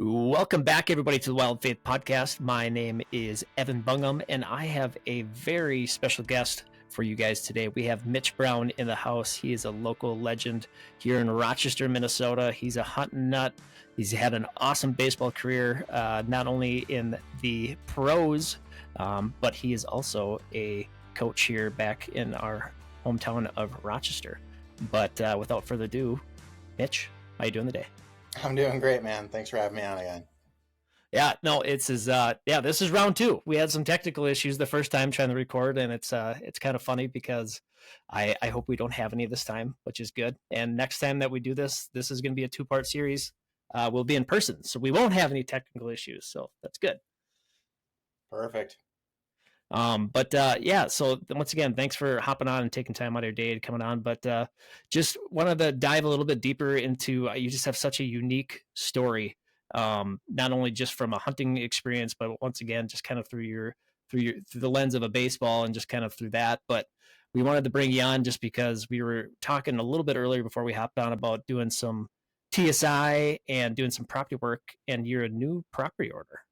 Welcome back, everybody, to the Wild Faith Podcast. My name is Evan Bungham, and I have a very special guest for you guys today. We have Mitch Brown in the house. He is a local legend here in Rochester, Minnesota. He's a hunting nut. He's had an awesome baseball career, not only in the pros, but he is also a coach here back in our hometown of Rochester. But without further ado, Mitch, how you doing today? I'm doing great, man. Thanks for having me on again. Yeah, no, this is round two. We had some technical issues the first time trying to record, and it's kind of funny because I hope we don't have any this time, which is good. And next time that we do this is going to be a 2-part series. We'll be in person, so we won't have any technical issues. So that's good. Perfect. Yeah, so once again, thanks for hopping on and taking time out of your day to coming on. But just wanted to dive a little bit deeper into, you just have such a unique story, not only just from a hunting experience, but once again, just kind of through the lens of a baseball and just kind of through that. But we wanted to bring you on just because we were talking a little bit earlier before we hopped on about doing some TSI and doing some property work, and you're a new property order.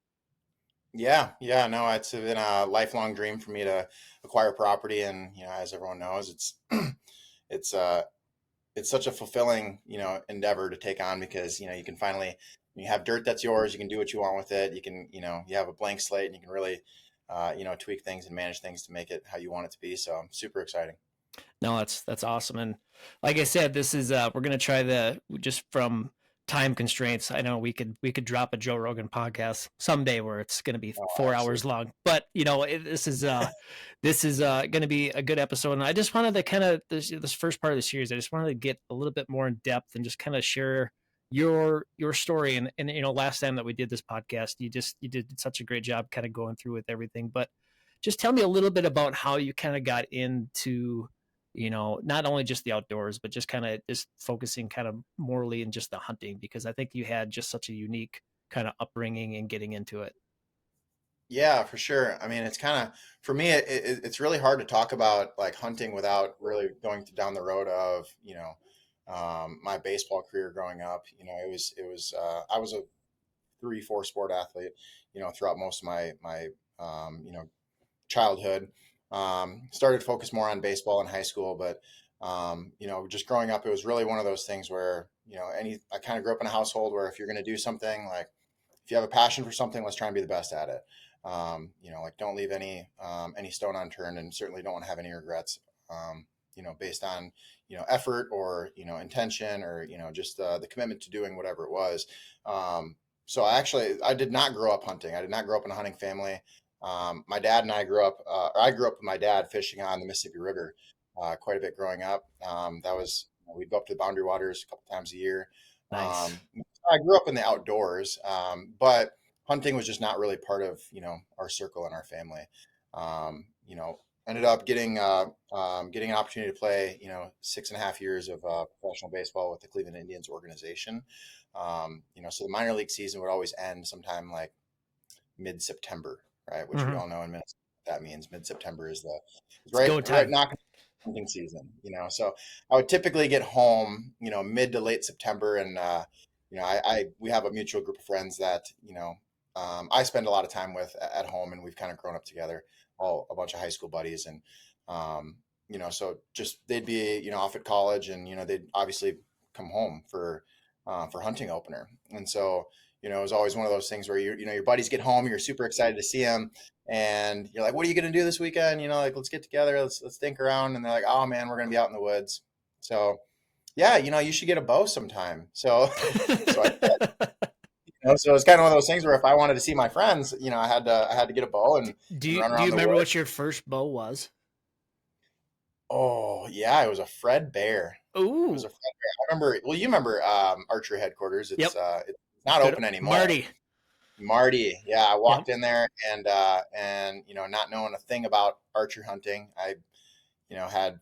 Yeah, no, it's been a lifelong dream for me to acquire property, and as everyone knows, it's it's such a fulfilling endeavor to take on because you can finally you have dirt that's yours. You can do what you want with it. You can you have a blank slate, and you can really tweak things and manage things to make it how you want it to be. So super exciting. No, that's awesome. And like I said, this is we're gonna try just from time constraints. I know we could drop a Joe Rogan podcast someday where it's gonna be 4 hours long, but this is gonna be a good episode. And I just wanted to kind of this first part of the series, I just wanted to get a little bit more in depth and just kind of share your story. And last time that we did this podcast, you did such a great job kind of going through with everything. But just tell me a little bit about how you kind of got into not only just the outdoors, but just kind of just focusing kind of morally in just the hunting, because I think you had just such a unique kind of upbringing and getting into it. Yeah, for sure. I mean, it's kind of for me, it's really hard to talk about like hunting without really going down the road of my baseball career growing up. I was a 3-4 sport athlete, throughout most of my childhood. Started to focus more on baseball in high school, but just growing up, it was really one of those things where I kind of grew up in a household where if you're going to do something, like if you have a passion for something, let's try and be the best at it. Like don't leave any stone unturned, and certainly don't want to have any regrets. Based on effort or intention or just the commitment to doing whatever it was. So I did not grow up hunting. I did not grow up in a hunting family. My dad and I grew up. I grew up with my dad fishing on the Mississippi River quite a bit growing up. We'd go up to the Boundary Waters a couple times a year. Nice. I grew up in the outdoors, but hunting was just not really part of our circle in our family. Ended up getting getting an opportunity to play 6.5 years of professional baseball with the Cleveland Indians organization. So the minor league season would always end sometime like mid-September, right? Which we all know in Minnesota what that means. Mid-September is right knocking hunting season. So I would typically get home mid to late September, and we have a mutual group of friends that I spend a lot of time with at home, and we've kind of grown up together, all a bunch of high school buddies. And so just they'd be off at college, and they'd obviously come home for hunting opener. And so it was always one of those things where your buddies get home, you're super excited to see them, and you're like, what are you going to do this weekend? Like, let's get together, let's think around. And they're like, oh man, we're going to be out in the woods. So yeah, you should get a bow sometime. So I did. So it's kind of one of those things where if I wanted to see my friends, I had to get a bow and Do you run around the remember woods. what your first bow was? Oh yeah, it was a Fred Bear. It Ooh. was a Fred Bear. I remember. Well, you remember archery headquarters. Yep. It's not Good. open anymore. Marty. Marty. Yeah, I Yep. walked in there and not knowing a thing about archery hunting, I had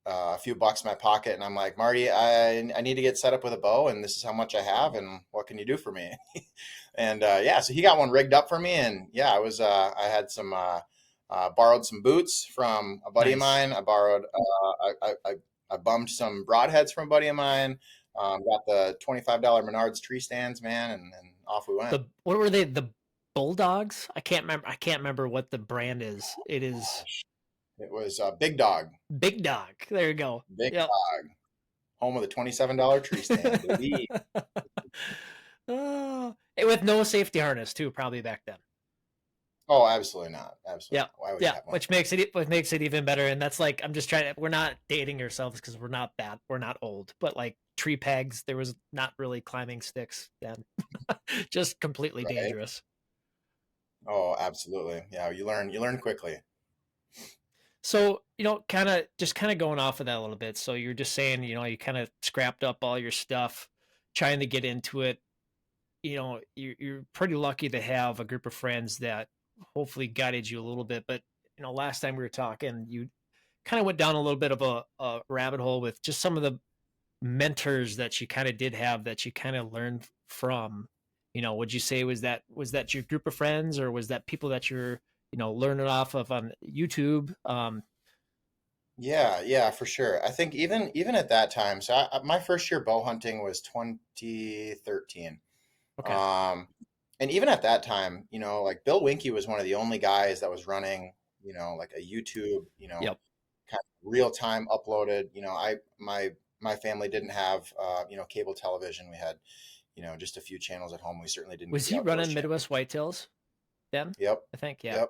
a few bucks in my pocket, and I'm like, Marty, I need to get set up with a bow, and this is how much I have, and what can you do for me? And so he got one rigged up for me, and yeah, I had some borrowed some boots from a buddy of Nice. mine. I borrowed I bummed some broadheads from a buddy of mine. Got the $25 Menards tree stands, man, and off we went. The what were they? The Bulldogs? I can't remember what the brand is. It is Gosh, it was Big Dog, Big Dog. There you go. Big Yep. Dog, home of the $27 tree stand, baby. Oh, with no safety harness too, probably back then. Oh, absolutely not. Absolutely Yeah. not. Why would you Yeah, have one? which makes it even better. And that's like I'm just trying to. We're not dating ourselves because we're not bad. We're not old. But like tree pegs, there was not really climbing sticks then. Just completely Right? dangerous. Oh, absolutely. Yeah, you learn quickly. So, kind of going off of that a little bit. So you're just saying, you kind of scrapped up all your stuff, trying to get into it. You're pretty lucky to have a group of friends that hopefully guided you a little bit. But, last time we were talking, you kind of went down a little bit of a rabbit hole with just some of the mentors that you kind of did have that you kind of learned from. Would you say was that your group of friends, or was that people that you're, learning off of on YouTube? Yeah, yeah, for sure. I think even at that time, so my first year bow hunting was 2013. Okay. Um, and even at that time, like Bill Winke was one of the only guys that was running, like a YouTube, Yep. kind of real time uploaded. My family didn't have, cable television. We had, just a few channels at home. We certainly didn't get Was the he outdoors running channel. Midwest Whitetails then? Yep, I think, yeah. yep.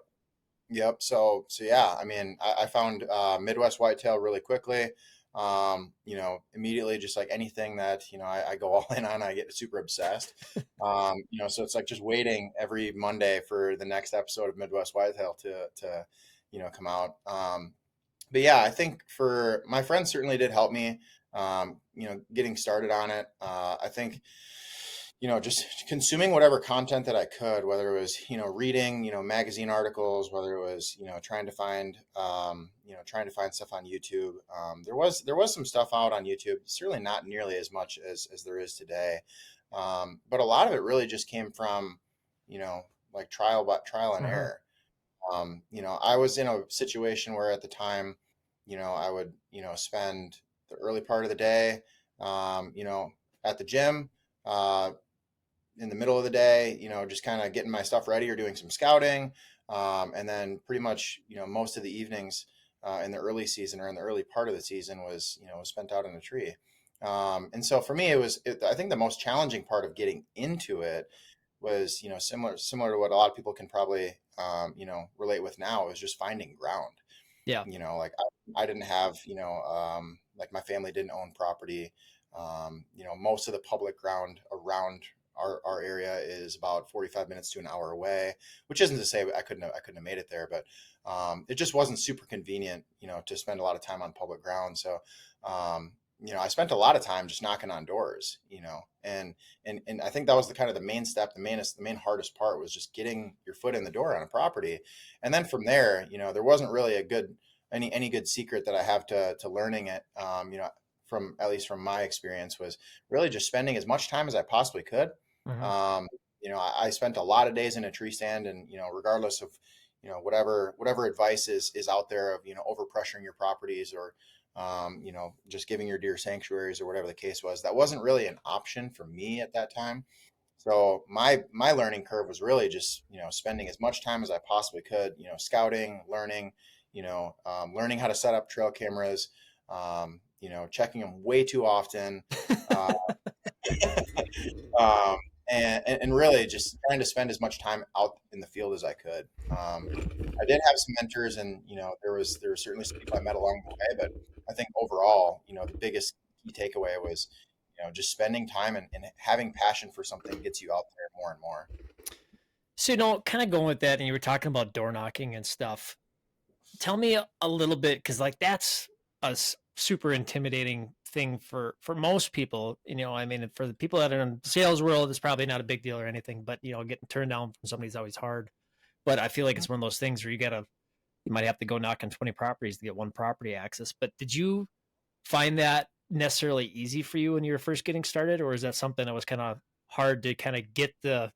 Yep. So yeah, I mean, I found Midwest whitetail really quickly. Immediately, just like anything that I go all in on, I get super obsessed. So it's like just waiting every Monday for the next episode of Midwest Whitetail to come out. But yeah, I think for my friends certainly did help me. Getting started on it. I think just consuming whatever content that I could, whether it was, reading, magazine articles, whether it was, trying to find stuff on YouTube. There was some stuff out on YouTube, certainly not nearly as much as there is today. But a lot of it really just came from, like trial and Uh-huh. error. I was in a situation where at the time, I would, spend the early part of the day, at the gym, uh, in the middle of the day, just kind of getting my stuff ready or doing some scouting. And then pretty much, most of the evenings in the early season or in the early part of the season was spent out in a tree. And so for me, I think the most challenging part of getting into it was, similar to what a lot of people can probably, relate with now is just finding ground. Yeah. Like I didn't have, like my family didn't own property. Most of the public ground around our area is about 45 minutes to an hour away, which isn't to say I couldn't have made it there, but it just wasn't super convenient, to spend a lot of time on public ground. So, I spent a lot of time just knocking on doors, and I think that was the kind of the main step, the main hardest part was just getting your foot in the door on a property. And then from there, there wasn't really any good secret that I have to learning it. From at least from my experience was really just spending as much time as I possibly could. Uh-huh. I spent a lot of days in a tree stand, and regardless of whatever advice is out there of overpressuring your properties or just giving your deer sanctuaries or whatever the case was, that wasn't really an option for me at that time. So my learning curve was really just spending as much time as I possibly could, scouting, learning, learning how to set up trail cameras, checking them way too often. Uh, um, and really just trying to spend as much time out in the field as I could. I did have some mentors, and there were certainly some people I met along the way, but I think overall, the biggest key takeaway was, just spending time and having passion for something gets you out there more and more. So, kind of going with that, and you were talking about door knocking and stuff. Tell me a little bit, because like that's a super intimidating thing for most people. I mean, for the people that are in the sales world, it's probably not a big deal or anything. But getting turned down from somebody's always hard. But I feel like it's one of those things where you might have to go knock on 20 properties to get one property access. But did you find that necessarily easy for you when you were first getting started, or is that something that was kind of hard to kind of get the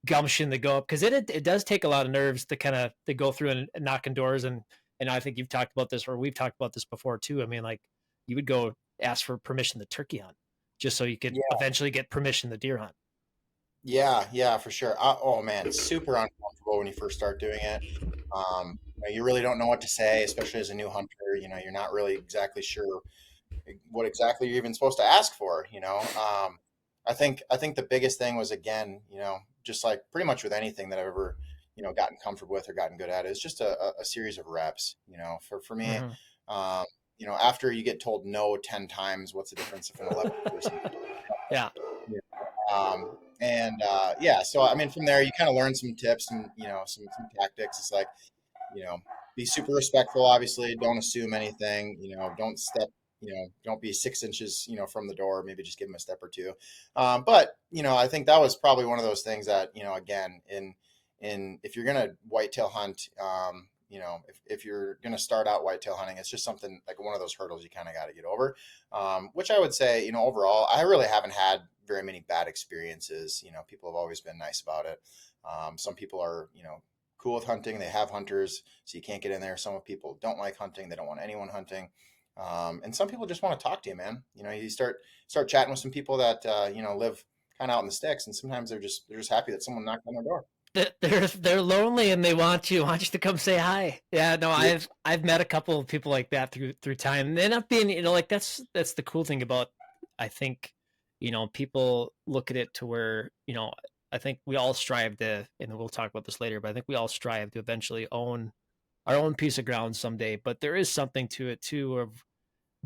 gumption to go up? Because it does take a lot of nerves to kind of to go through and knock on doors, and I think you've talked about this, or we've talked about this before too. I mean, like you would go ask for permission to turkey hunt just so you could Yeah. eventually get permission to deer hunt. Yeah, yeah, for sure. Oh man, it's super uncomfortable when you first start doing it. You really don't know what to say, especially as a new hunter. You're not really exactly sure what exactly you're even supposed to ask for. I think the biggest thing was, again, just like pretty much with anything that I've ever gotten comfortable with or gotten good at, is just a series of reps. For me, Hmm. um, after you get told no 10 times, what's the difference if an 11th person Yeah. yeah. And yeah, so I mean, from there, you kind of learn some tips and some tactics. It's like, you know, be super respectful. Obviously, don't assume anything. Don't step. Don't be 6 inches, from the door. Maybe just give them a step or two. But I think that was probably one of those things that again, in if you're gonna whitetail hunt, if you're gonna start out whitetail hunting, it's just something like one of those hurdles you kind of got to get over. Which I would say, overall, I really haven't had very many bad experiences. People have always been nice about it. Some people are, cool with hunting. They have hunters, so you can't get in there. Some people don't like hunting. They don't want anyone hunting. And some people just want to talk to you, man. You start chatting with some people that live kind of out in the sticks, and sometimes they're just happy that someone knocked on their door. They're lonely and they want you to come say hi. Yeah, no, Yeah. I've met a couple of people like that through time. And they end up being, like that's the cool thing about, I think, people look at it to where, I think we all strive to, and we'll talk about this later, but I think we all strive to eventually own our own piece of ground someday. But there is something to it too of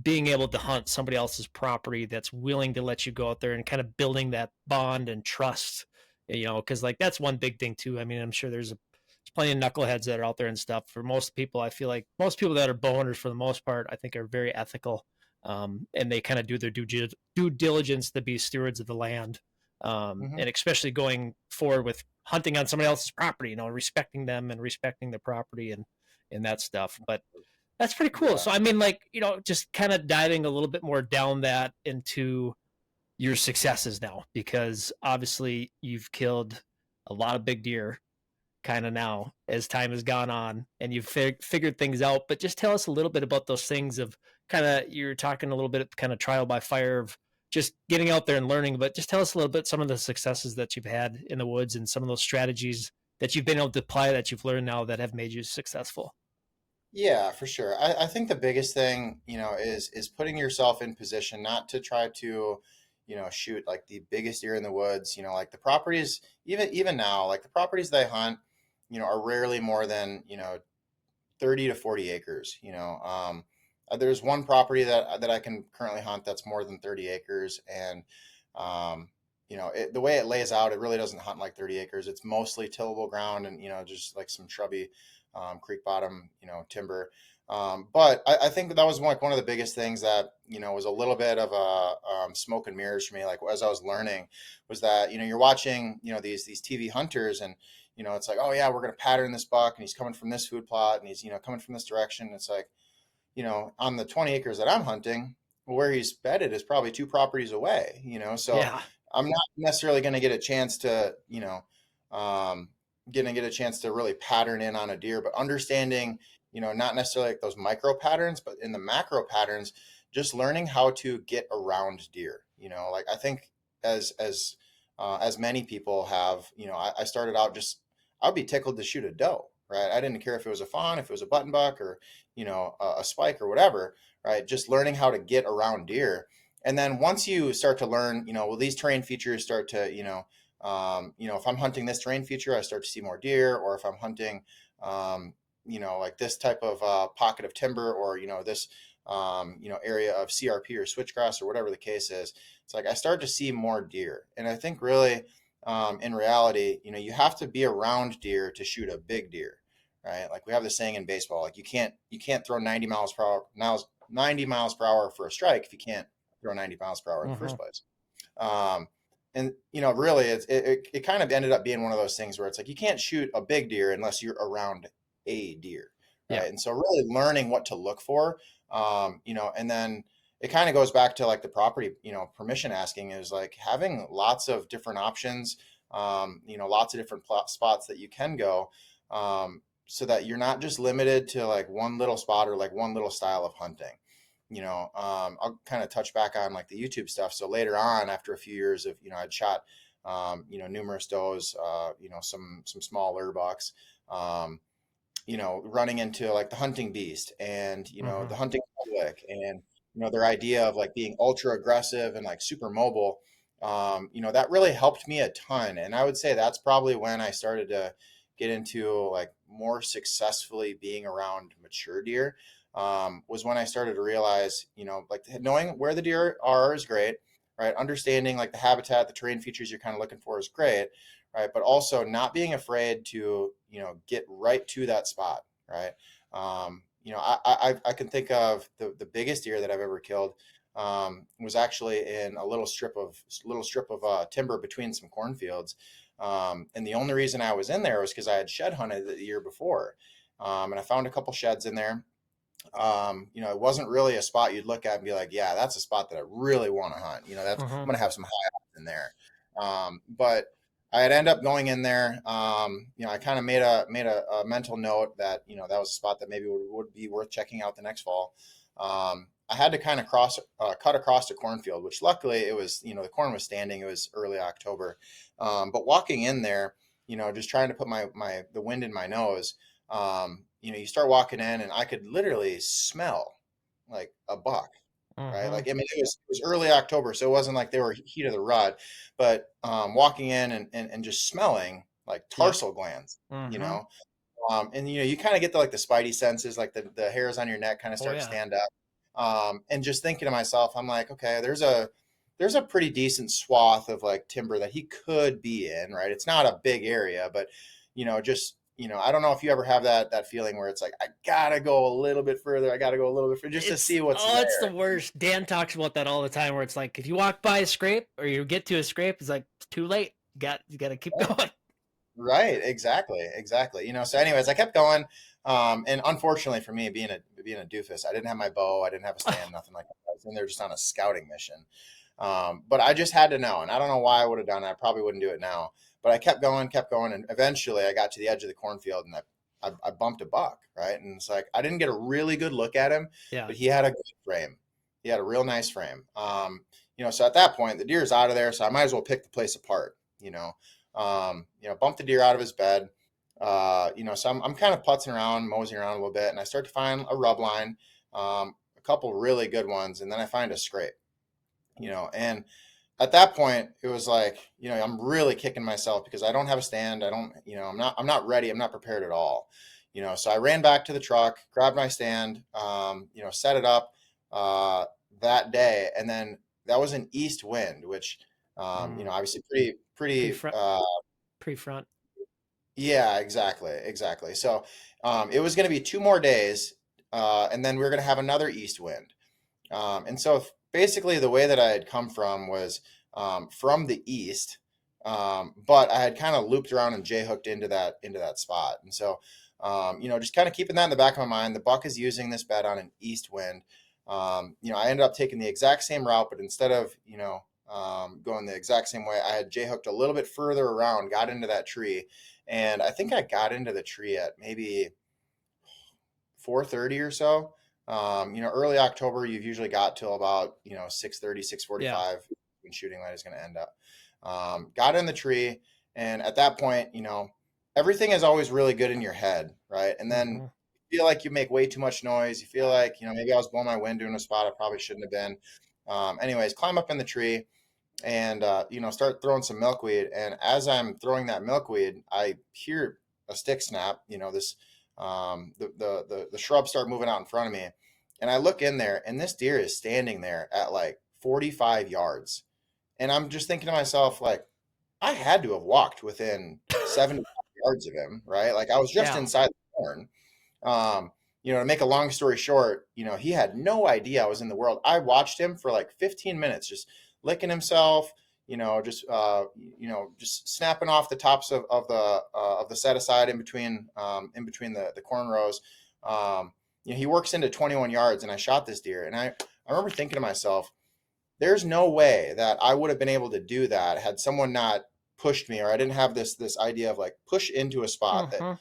being able to hunt somebody else's property that's willing to let you go out there and kind of building that bond and trust, because like that's one big thing too. I mean, I'm sure there's plenty of knuckleheads that are out there and stuff. For most people, I feel like most people that are bow hunters, for the most part, I think are very ethical, and they kind of do their due diligence to be stewards of the land, Hmm. and especially going forward with hunting on somebody else's property, respecting them and respecting the property and that stuff. But that's pretty cool. Yeah. So I mean, like, just kind of diving a little bit more down that into your successes now, because obviously you've killed a lot of big deer kind of now as time has gone on, and you've figured things out. But just tell us a little bit about those things of kind of, you're talking a little bit of kind of trial by fire of just getting out there and learning, but just tell us a little bit some of the successes that you've had in the woods and some of those strategies that you've been able to apply that you've learned now that have made you successful. Yeah, for sure. I think the biggest thing, is putting yourself in position not to try to, shoot like the biggest deer in the woods. Like the properties, even now, like the properties that I hunt, are rarely more than 30 to 40 acres. There's one property that I can currently hunt that's more than 30 acres, and the way it lays out, it really doesn't hunt like 30 acres. It's mostly tillable ground and just like some shrubby creek bottom timber. But I think that was like one of the biggest things that was a little bit of a smoke and mirrors for me. Like as I was learning, was that you're watching these TV hunters, and it's like, oh yeah, we're gonna pattern this buck, and he's coming from this food plot, and he's coming from this direction. It's like, on the 20 acres that I'm hunting, where he's bedded is probably two properties away, so Yeah. I'm not necessarily going to get a chance to, going to get a chance to really pattern in on a deer, but understanding, not necessarily like those micro patterns, but in the macro patterns, just learning how to get around deer, like I think as many people have, I started out just, I'd be tickled to shoot a doe, right? I didn't care if it was a fawn, if it was a button buck, or a spike or whatever, right? Just learning how to get around deer. And then once you start to learn, well, these terrain features start to, if I'm hunting this terrain feature, I start to see more deer. Or if I'm hunting, like this type of pocket of timber, or this, area of CRP or switchgrass or whatever the case is, it's like I start to see more deer. And I think really, in reality, you have to be around deer to shoot a big deer, right? Like we have the saying in baseball, like you can't throw 90 miles per hour 90 miles per hour for a strike if you can't throw 90 miles per hour in the first Hmm. place. Um, and really, it kind of ended up being one of those things where it's like you can't shoot a big deer unless you're around a deer, Yeah. right? And so really learning what to look for, and then it kind of goes back to like the property, permission asking, is like having lots of different options, lots of different spots that you can go, so that you're not just limited to like one little spot or like one little style of hunting. I'll kind of touch back on like the YouTube stuff. So later on, after a few years of, I'd shot numerous does, some smaller bucks, um, running into like the hunting beast and, Mm-hmm. the hunting public and, their idea of like being ultra aggressive and like super mobile, that really helped me a ton. And I would say that's probably when I started to get into like more successfully being around mature deer, was when I started to realize, like knowing where the deer are is great, right? Understanding like the habitat, the terrain features you're kind of looking for is great, right? But also not being afraid to, get right to that spot, right? I can think of the biggest deer that I've ever killed, was actually in a little strip of timber between some cornfields. And the only reason I was in there was because I had shed hunted the year before. And I found a couple sheds in there. It wasn't really a spot you'd look at and be like, yeah, that's a spot that I really want to hunt. That's Mm-hmm. I'm gonna have some high odds in there. But I had ended up going in there. I kind of made a mental note that that was a spot that maybe would be worth checking out the next fall. I had to kind of cut across the cornfield, which luckily it was, the corn was standing. It was early October, but walking in there, just trying to put the wind in my nose. You start walking in and I could literally smell like a buck, right? Mm-hmm. Like, I mean, it was early October, so it wasn't like they were heat of the rut, but walking in and just smelling like Yep. tarsal glands, you Mm-hmm. know, and you kind of get the like the spidey senses, like the hairs on your neck kind of Oh start to yeah. stand up. And just thinking to myself, I'm like, okay, there's a pretty decent swath of like timber that he could be in, right? It's not a big area, but just I don't know if you ever have that feeling where it's like I gotta go a little bit further, I gotta go a little bit further just to see what's It's the there. worst. Dan talks about that all the time where it's like if you walk by a scrape or you get to a scrape, it's like it's too late. You got to keep Right. going. Right, exactly. So anyways, I kept going. And unfortunately for me, being a doofus, I didn't have my bow, I didn't have a stand, nothing like that. I was in there just on a scouting mission. But I just had to know, and I don't know why I would have done it. I probably wouldn't do it now. But I kept going, and eventually I got to the edge of the cornfield, and I bumped a buck, right? And it's like I didn't get a really good look at him, Yeah. but he had a good frame. He had a real nice frame. So at that point, the deer's out of there, so I might as well pick the place apart. Bump the deer out of his bed. So I'm kind of putzing around, moseying around a little bit, and I start to find a rub line, a couple really good ones, and then I find a scrape. And at that point, it was like, I'm really kicking myself because I don't have a stand. I don't, I'm not ready. I'm not prepared at all. So I ran back to the truck, grabbed my stand, set it up that day, and then that was an east wind, which, Mm. obviously Pre pretty front. Pre front. yeah, exactly. So it was going to be 2 more days, and then we were going to have another east wind. And so basically, the way that I had come from was from the east, but I had kind of looped around and J hooked into that spot. And so, just kind of keeping that in the back of my mind. The buck is using this bed on an east wind. I ended up taking the exact same route, but instead of going the exact same way, I had J hooked a little bit further around, got into that tree, and I think I got into the tree at maybe 4:30 or so. Early October, you've usually got till about 6:30, six Yeah. forty-five when shooting light is going to end up. Got in the tree, and at that point, everything is always really good in your head, right? And then Mm-hmm. you feel like you make way too much noise. You feel like maybe I was blowing my wind doing a spot I probably shouldn't have been. Anyways, climb up in the tree and start throwing some milkweed. And as I'm throwing that milkweed, I hear a stick snap. This the shrubs start moving out in front of me, and I look in there, and this deer is standing there at like 45 yards, and I'm just thinking to myself like, I had to have walked within 70 yards of him, right? Like I was just Yeah. inside the corn. To make a long story short, he had no idea I was in the world. I watched him for like 15 minutes, just licking himself, just snapping off the tops of the set aside in between the corn rows. He works into 21 yards, and I shot this deer, and I remember thinking to myself, there's no way that I would have been able to do that had someone not pushed me, or I didn't have this idea of like push into a spot that Mm-hmm.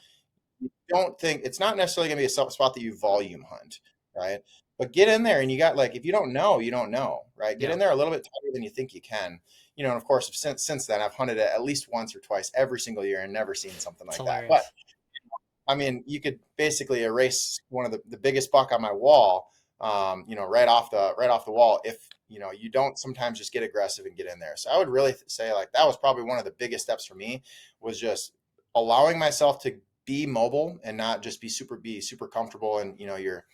you don't think it's not necessarily going to be a spot that you volume hunt, right? But get in there and you got like, if you don't know, you don't know, right? Get Yeah. in there a little bit tighter than you think you can. and of course, since then, I've hunted it at least once or twice every single year and never seen something It's like that. But hilarious. I mean, you could basically erase one of the biggest buck on my wall, right off the wall if you don't sometimes just get aggressive and get in there. So I would really say like that was probably one of the biggest steps for me was just allowing myself to be mobile and not just be super comfortable and your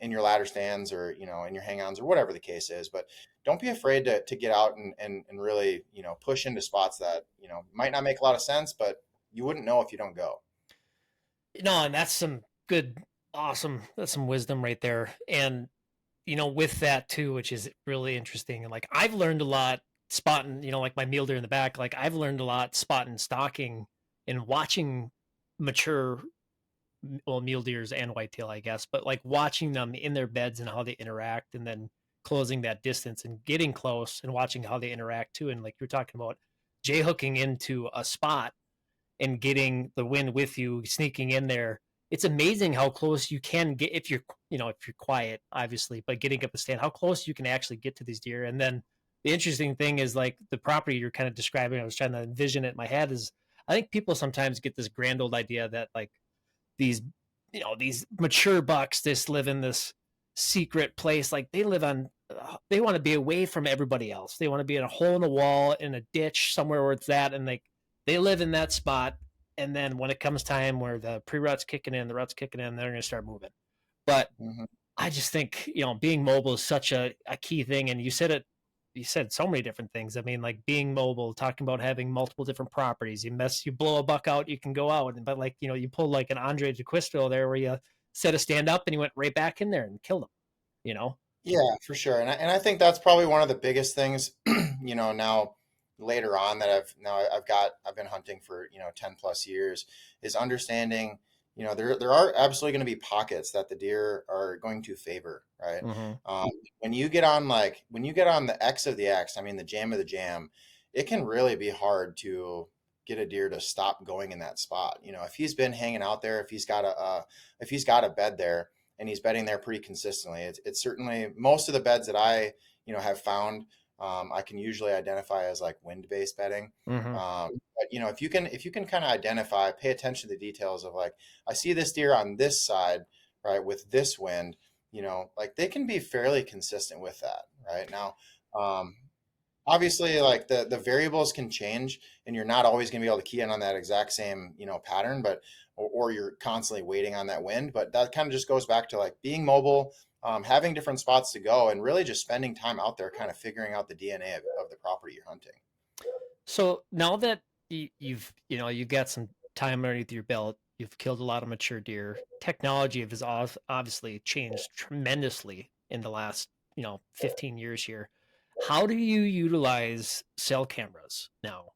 in your ladder stands or in your hang-ons or whatever the case is. But don't be afraid to get out and really push into spots that might not make a lot of sense, but you wouldn't know if you don't go. No, and that's some good, awesome. That's some wisdom right there. And with that too, which is really interesting. And like I've learned a lot spotting, like my mule deer in the back. Like I've learned a lot spotting stalking and watching mature, well, mule deers and whitetail, I guess, but like watching them in their beds and how they interact, and then closing that distance and getting close and watching how they interact too. And like you're talking about, jay hooking into a spot and getting the wind with you, sneaking in there. It's amazing how close you can get if you're quiet, obviously, but getting up a stand, how close you can actually get to these deer. And then the interesting thing is like the property you're kind of describing. I was trying to envision it in my head. Is I think people sometimes get this grand old idea that like these these mature bucks just live in this secret place, like they live on they want to be away from everybody else, they want to be in a hole in the wall in a ditch somewhere where it's that, and like they live in that spot. And then when it comes time where the pre-rut's kicking in, the rut's kicking in, they're going to start moving. But Mhm. I just think being mobile is such a key thing. And you said so many different things. I mean, like being mobile, talking about having multiple different properties. You blow a buck out, you can go out. But like you pull like an Andre DeQuistville there, where you set a stand up and you went right back in there and killed him. You know. Yeah, for sure. And I think that's probably one of the biggest things, now later on that I've been hunting for, 10 plus years is understanding, there are absolutely going to be pockets that the deer are going to favor, right? Mm-hmm. When you get on the X of the X, I mean, the jam of the jam, it can really be hard to get a deer to stop going in that spot. If he's been hanging out there, if he's got a bed there, and he's bedding there pretty consistently. It's certainly most of the beds that I have found. I can usually identify as like wind-based bedding. Mm-hmm. But if you can kind of identify, pay attention to the details of like I see this deer on this side, right, with this wind. Like they can be fairly consistent with that, right now. Um, Obviously, like the variables can change and you're not always going to be able to key in on that exact same pattern, but or you're constantly waiting on that wind. But that kind of just goes back to like being mobile, having different spots to go, and really just spending time out there kind of figuring out the DNA of the property you're hunting. So now that you've got some time underneath your belt, you've killed a lot of mature deer. Technology has obviously changed tremendously in the last 15 years here. How do you utilize cell cameras now,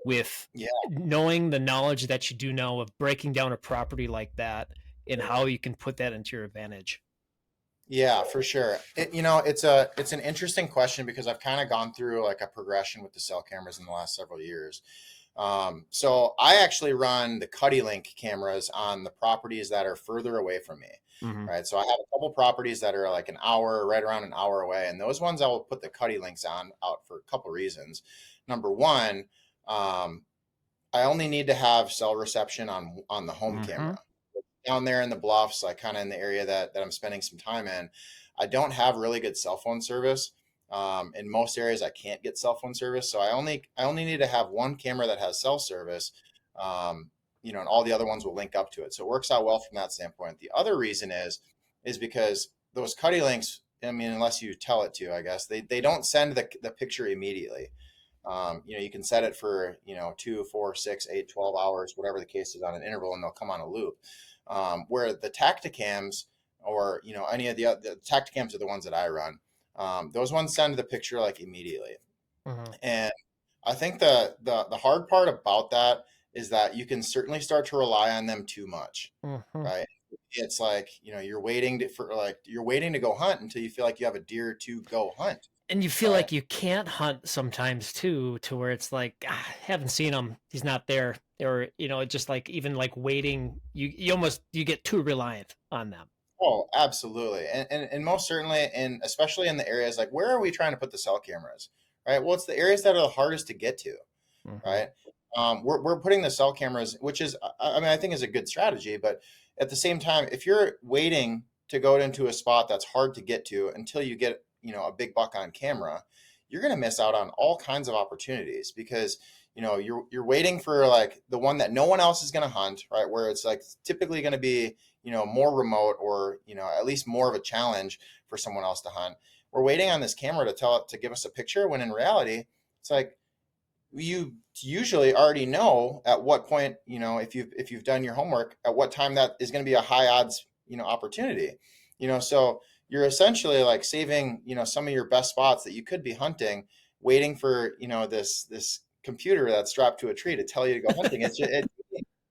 with Yeah. knowing the knowledge that you do know of breaking down a property like that, and how you can put that into your advantage? Yeah, for sure. It's an interesting question because I've kind of gone through like a progression with the cell cameras in the last several years. So I actually run the Cuddy Link cameras on the properties that are further away from me, Mm-hmm. right? So I have a couple properties that are like an hour, right around an hour away, and those ones I will put the Cuddy Links on out for a couple reasons. Number one, um, I only need to have cell reception on the home Mm-hmm. camera down there in the bluffs, like kind of in the area that I'm spending some time in. I don't have really good cell phone service. In most areas, I can't get cell phone service, so I only need to have one camera that has cell service, and all the other ones will link up to it. So it works out well from that standpoint. The other reason is because those Cuddy links. I mean, unless you tell it to, I guess they don't send the picture immediately. You can set it for 2, 4, 6, 8, 12 hours, whatever the case is, on an interval, and they'll come on a loop. Where the Tacticams, or any of the Tacticams are the ones that I run. Those ones send the picture like immediately. Mm-hmm. And I think the hard part about that is that you can certainly start to rely on them too much, Mm-hmm. right? It's like you're waiting to go hunt until you feel like you have a deer to go hunt, And you feel right? like you can't hunt sometimes too, to where it's like, haven't seen him, he's not there. Or just like, even like waiting, you get too reliant on them. Oh, absolutely. And most certainly, and especially in the areas like, where are we trying to put the cell cameras, right? Well, it's the areas that are the hardest to get to, Hmm. right? We're putting the cell cameras, which is, I mean, I think is a good strategy, but at the same time, if you're waiting to go into a spot that's hard to get to until you get, a big buck on camera, you're going to miss out on all kinds of opportunities because, you're waiting for like the one that no one else is going to hunt, right? Where it's like typically going to be, more remote or, at least more of a challenge for someone else to hunt. We're waiting on this camera to tell it to give us a picture when in reality, it's like, you usually already know at what point, if you've done your homework, at what time that is going to be a high odds, opportunity. So you're essentially like saving, some of your best spots that you could be hunting, waiting for, this computer that's strapped to a tree to tell you to go hunting. It's just,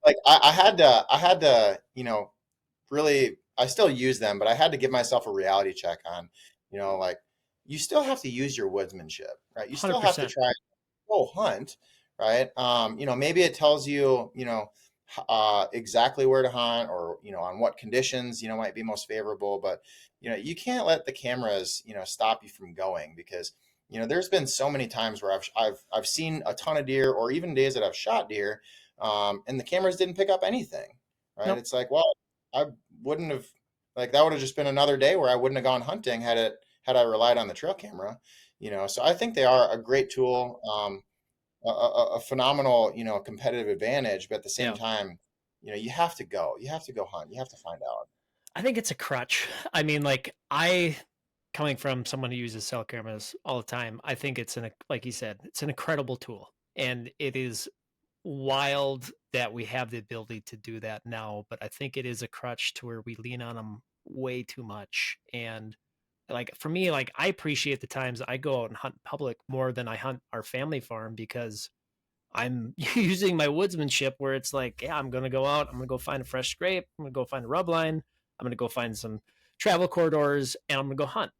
like I had to, really, I still use them, but I had to give myself a reality check on, like, you still have to use your woodsmanship, right? You still have to 100%. try go hunt, right? Maybe it tells you, exactly where to hunt or, on what conditions, might be most favorable. But, you can't let the cameras, stop you from going because, there's been so many times where I've seen a ton of deer or even days that I've shot deer, and the cameras didn't pick up anything, right? Nope. It's like, well, I wouldn't have, like, that would have just been another day where I wouldn't have gone hunting had I relied on the trail camera. So I think they are a great tool, a phenomenal, competitive advantage, but at the same Yeah. time, you have to go hunt, you have to find out. I think it's a crutch. I mean, like coming from someone who uses cell cameras all the time, I think it's like you said, it's an incredible tool, and it is wild that we have the ability to do that now. But I think it is a crutch to where we lean on them way too much. And like for me, like I appreciate the times I go out and hunt public more than I hunt our family farm because I'm using my woodsmanship where it's like, yeah, I'm gonna go out, I'm gonna go find a fresh scrape, I'm gonna go find a rub line, I'm gonna go find some travel corridors, and I'm gonna go hunt.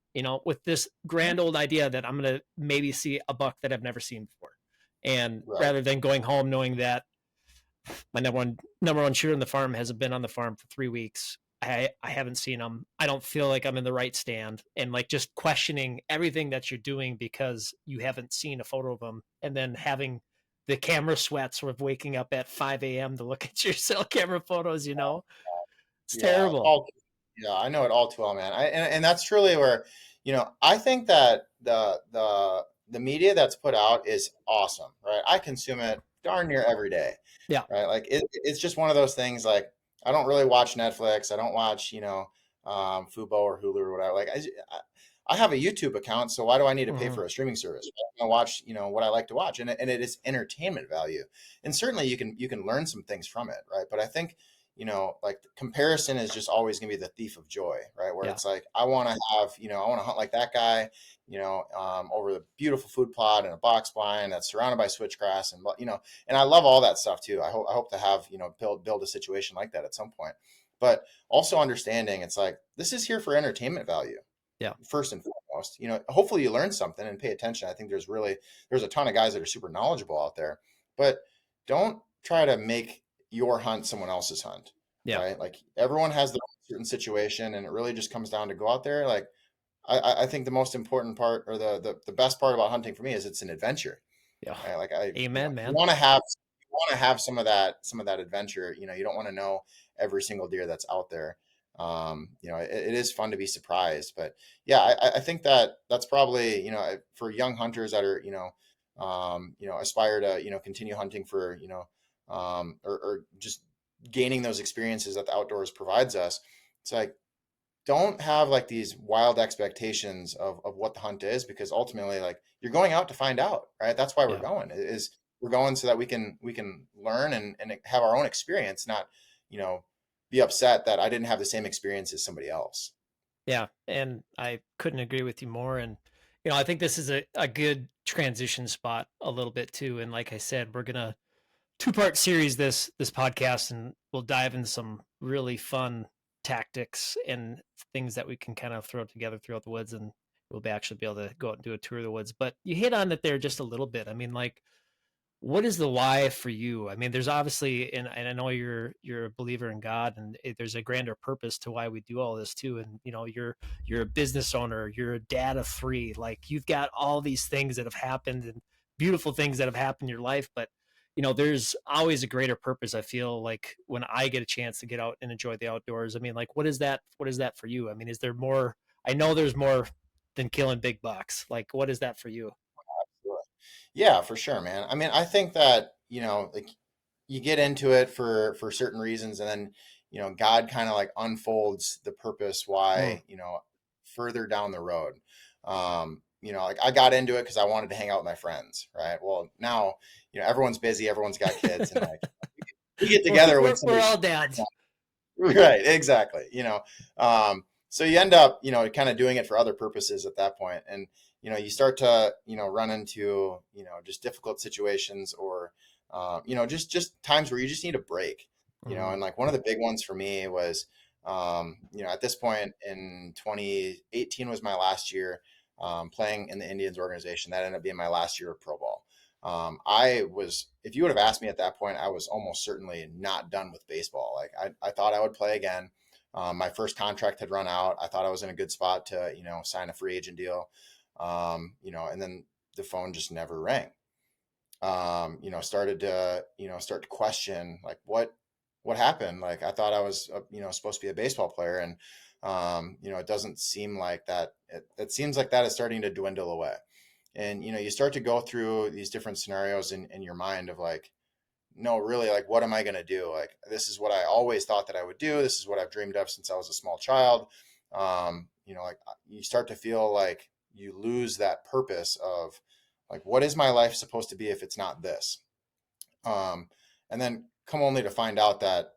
With this grand old idea that I'm gonna maybe see a buck that I've never seen before, and Right. rather than going home knowing that my number one shooter in the farm hasn't been on the farm for 3 weeks. I haven't seen him. I don't feel like I'm in the right stand, and like just questioning everything that you're doing because you haven't seen a photo of him, and then having the camera sweat sort of waking up at 5 a.m. to look at your cell camera photos. It's Yeah, terrible. all yeah, I know it all too well, man. And that's truly where, I think that the media that's put out is awesome, right? I consume it darn near every day, Yeah. right? Like it's just one of those things. Like I don't really watch Netflix. I don't watch, Fubo or Hulu or whatever. Like I have a YouTube account, so why do I need to pay Hmm. for a streaming service? I watch, what I like to watch, and it is entertainment value, and certainly you can learn some things from it, right? But I think, like comparison is just always going to be the thief of joy, right? Where Yeah. it's like, I want to have, I want to hunt like that guy, over the beautiful food plot and a box blind that's surrounded by switchgrass and, and I love all that stuff too. I hope to have, build a situation like that at some point, but also understanding it's like, this is here for entertainment value Yeah. first and foremost. Hopefully you learn something and pay attention. I think there's a ton of guys that are super knowledgeable out there, but don't try to make your hunt someone else's hunt, Yeah. right? Like everyone has their own certain situation, and it really just comes down to go out there. Like I think the most important part, or the best part about hunting for me, is it's an adventure, Yeah. right? Like Amen, you man. want to have some of that adventure. You don't want to know every single deer that's out there. It is fun to be surprised, but yeah, I think that's probably, for young hunters that are, aspire to, continue hunting for, or just gaining those experiences that the outdoors provides us. It's like, don't have like these wild expectations of what the hunt is, because ultimately, like, you're going out to find out, right? That's why we're Yeah. going, is we're going so that we can learn and have our own experience, not, you know be upset that I didn't have the same experience as somebody else. Yeah. And I couldn't agree with you more. And, I think this is a good transition spot a little bit too. And like I said, we're gonna two-part series this podcast, and we'll dive into some really fun tactics and things that we can kind of throw together throughout the woods, and we'll actually be able to go out and do a tour of the woods. But you hit on it there just a little bit. I mean, like what is the why for you? I mean, there's obviously, and I know you're a believer in God, and there's a grander purpose to why we do all this too. And you're a business owner, you're a dad of three, like you've got all these things that have happened and beautiful things that have happened in your life. But there's always a greater purpose. I feel like when I get a chance to get out and enjoy the outdoors. I mean, like, what is that? What is that for you? I mean, is there more? I know there's more than killing big bucks. Like, what is that for you? Sure. Yeah, for sure, man. I mean, I think that, like you get into it for certain reasons, and then, God kind of like unfolds the purpose Mm, why, further down the road. Like I got into it because I wanted to hang out with my friends, right? Well, now, everyone's busy, everyone's got kids, and like we get together when we're somebody. all dads. Right, exactly. So you end up, kind of doing it for other purposes at that point. And, you start to, run into, just difficult situations or, just times where you just need a break, Mm, and like one of the big ones for me was, at this point in 2018 was my last year playing in the Indians organization. That ended up being my last year of pro ball. If you would have asked me at that point, I was almost certainly not done with baseball. Like I thought I would play again. My first contract had run out. I thought I was in a good spot to, sign a free agent deal. And then the phone just never rang. Start to question like what happened. Like I thought I was, supposed to be a baseball player, and it doesn't seem like that. It seems like that is starting to dwindle away. And you start to go through these different scenarios in your mind of like, no, really, like what am I going to do? Like this is what I always thought that I would do. This is what I've dreamed of since I was a small child. Like you start to feel like you lose that purpose of like, what is my life supposed to be if it's not this? um, and then come only to find out that,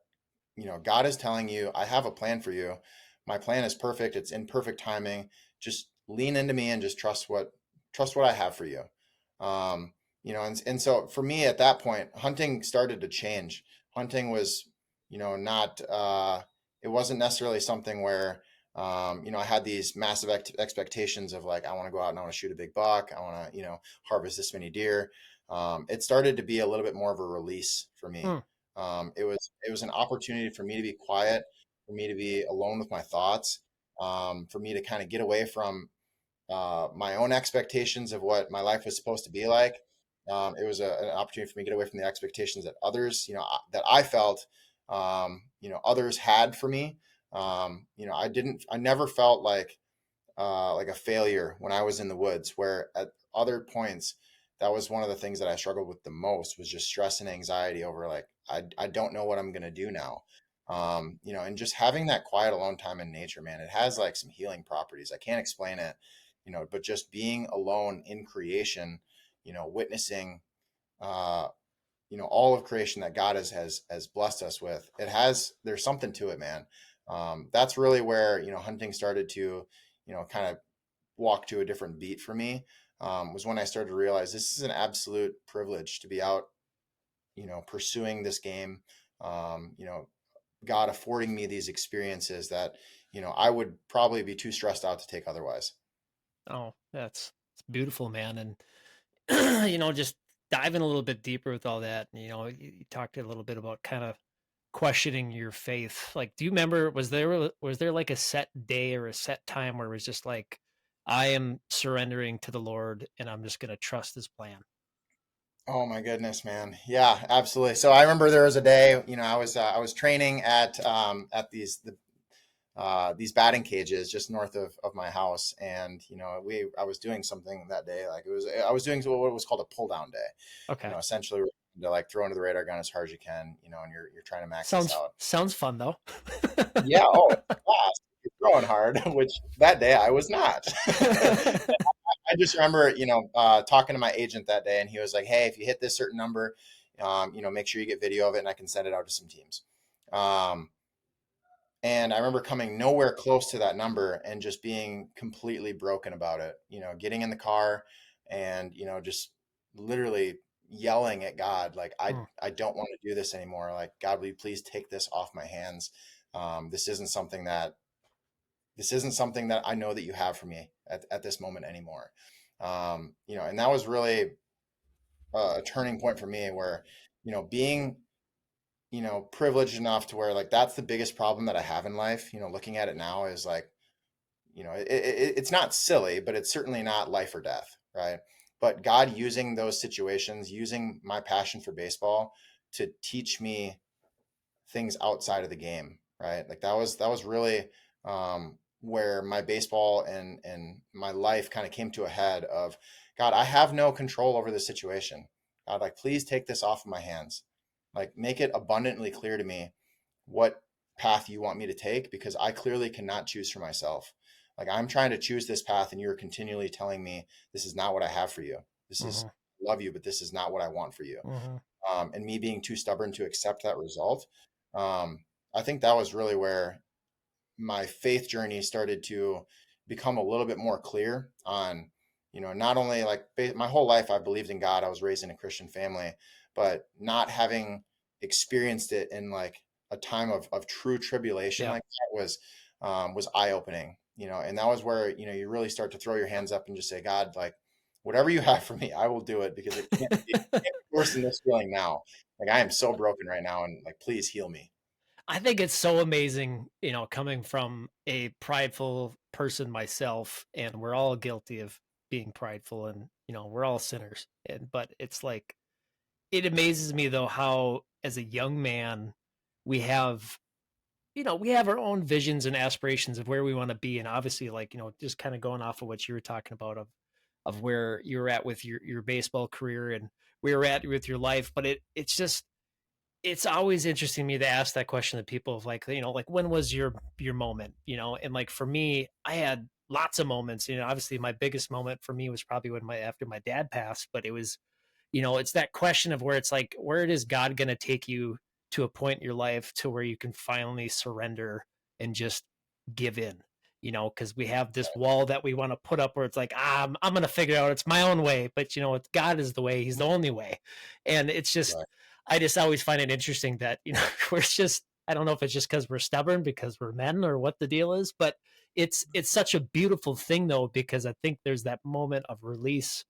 God is telling you, I have a plan for you. My plan is perfect. It's in perfect timing. Just lean into me and just trust what I have for you. And so for me at that point, hunting started to change. Hunting was, not, it wasn't necessarily something where, I had these massive expectations of like, I want to go out and I want to shoot a big buck. I want to, harvest this many deer. It started to be a little bit more of a release for me. mm, It was an opportunity for me to be quiet, for me to be alone with my thoughts, for me to kind of get away from my own expectations of what my life was supposed to be like. It was an opportunity for me to get away from the expectations that others, that I felt, others had for me. I never felt like a failure when I was in the woods, where at other points, that was one of the things that I struggled with the most was just stress and anxiety over like, I don't know what I'm going to do now. And just having that quiet alone time in nature, man, it has like some healing properties. I can't explain it, but just being alone in creation, witnessing, uh, all of creation that God has blessed us with. There's something to it, man. That's really where, hunting started to, kind of walk to a different beat for me. Was when I started to realize this is an absolute privilege to be out, pursuing this game. God affording me these experiences that, I would probably be too stressed out to take otherwise. oh, that's it's beautiful, man. And just diving a little bit deeper with all that. You talked a little bit about kind of questioning your faith. Like, do you remember? Was there like a set day or a set time where it was just like, I am surrendering to the Lord, and I'm just gonna trust His plan. Oh my goodness, man. Yeah, absolutely. So I remember there was a day, I was training at these batting cages just north of my house, and I was doing something that day, like I was doing what was called a pull down day. Okay, Essentially to like throw into the radar gun as hard as you can, and you're trying to max this sounds out. sounds fun though. Yeah, oh, it's fast. You're throwing hard, which that day I was not. I just remember, talking to my agent that day, and he was like, "Hey, if you hit this certain number, make sure you get video of it, and I can send it out to some teams." Um, and I remember coming nowhere close to that number and just being completely broken about it. Getting in the car and just literally yelling at God, like, Mm, I don't want to do this anymore. Like, God, will you please take this off my hands? This isn't something that I know that you have for me at this moment anymore. And that was really a turning point for me where, being, privileged enough to where like that's the biggest problem that I have in life. Looking at it now is like, it's not silly, but it's certainly not life or death, right? But God using those situations, using my passion for baseball to teach me things outside of the game, right? Like that was really where my baseball and my life kind of came to a head of, God, I have no control over this situation. God, like, please take this off of my hands. Like, make it abundantly clear to me what path you want me to take, because I clearly cannot choose for myself. Like, I'm trying to choose this path, and you're continually telling me this is not what I have for you. This is, Hmm. I love you, but this is not what I want for you. Hmm. And me being too stubborn to accept that result. Um, I think that was really where my faith journey started to become a little bit more clear on, not only like my whole life I believed in God. I was raised in a Christian family, but not having experienced it in like a time of true tribulation Yeah. like that was eye opening, and that was where, you really start to throw your hands up and just say, God, like, whatever you have for me, I will do it, because it can't be worse than this feeling now. Like, I am so broken right now, and like, please heal me. I think it's so amazing, coming from a prideful person myself, and we're all guilty of being prideful, and we're all sinners. And but it's like it amazes me though how as a young man we have we have our own visions and aspirations of where we want to be, and obviously like just kind of going off of what you were talking about of where you're at with your baseball career and where you're at with your life. But it's just it's always interesting to me to ask that question to people of like like when was your moment, and like for me I had lots of moments. Obviously my biggest moment for me was probably when my after my dad passed, but it was it's that question of where it's like, where is God going to take you to a point in your life to where you can finally surrender and just give in? Because we have this wall that we want to put up where it's like, I'm going to figure it out. It's my own way. But, God is the way. He's the only way. And it's just, Right. I just always find it interesting that, we're just, I don't know if it's just because we're stubborn, because we're men, or what the deal is, but it's such a beautiful thing though, because I think there's that moment of release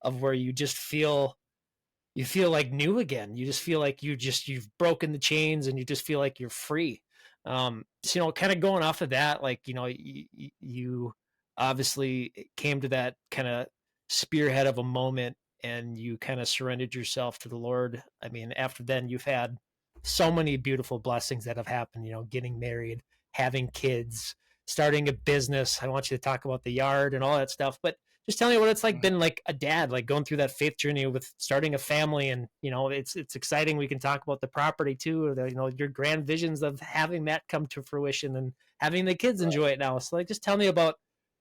of where you feel like new again. You just feel like you've broken the chains, and you just feel like you're free. So, kind of going off of that, like, you obviously came to that kind of spearhead of a moment, and you kind of surrendered yourself to the Lord. I mean, after then, you've had so many beautiful blessings that have happened, getting married, having kids, starting a business. I don't want you to talk about the yard and all that stuff, but just tell me what it's like Mhm. been like a dad, like going through that faith journey with starting a family. And it's exciting. We can talk about the property too, or the, your grand visions of having that come to fruition and having the kids Right. enjoy it now. So like just tell me about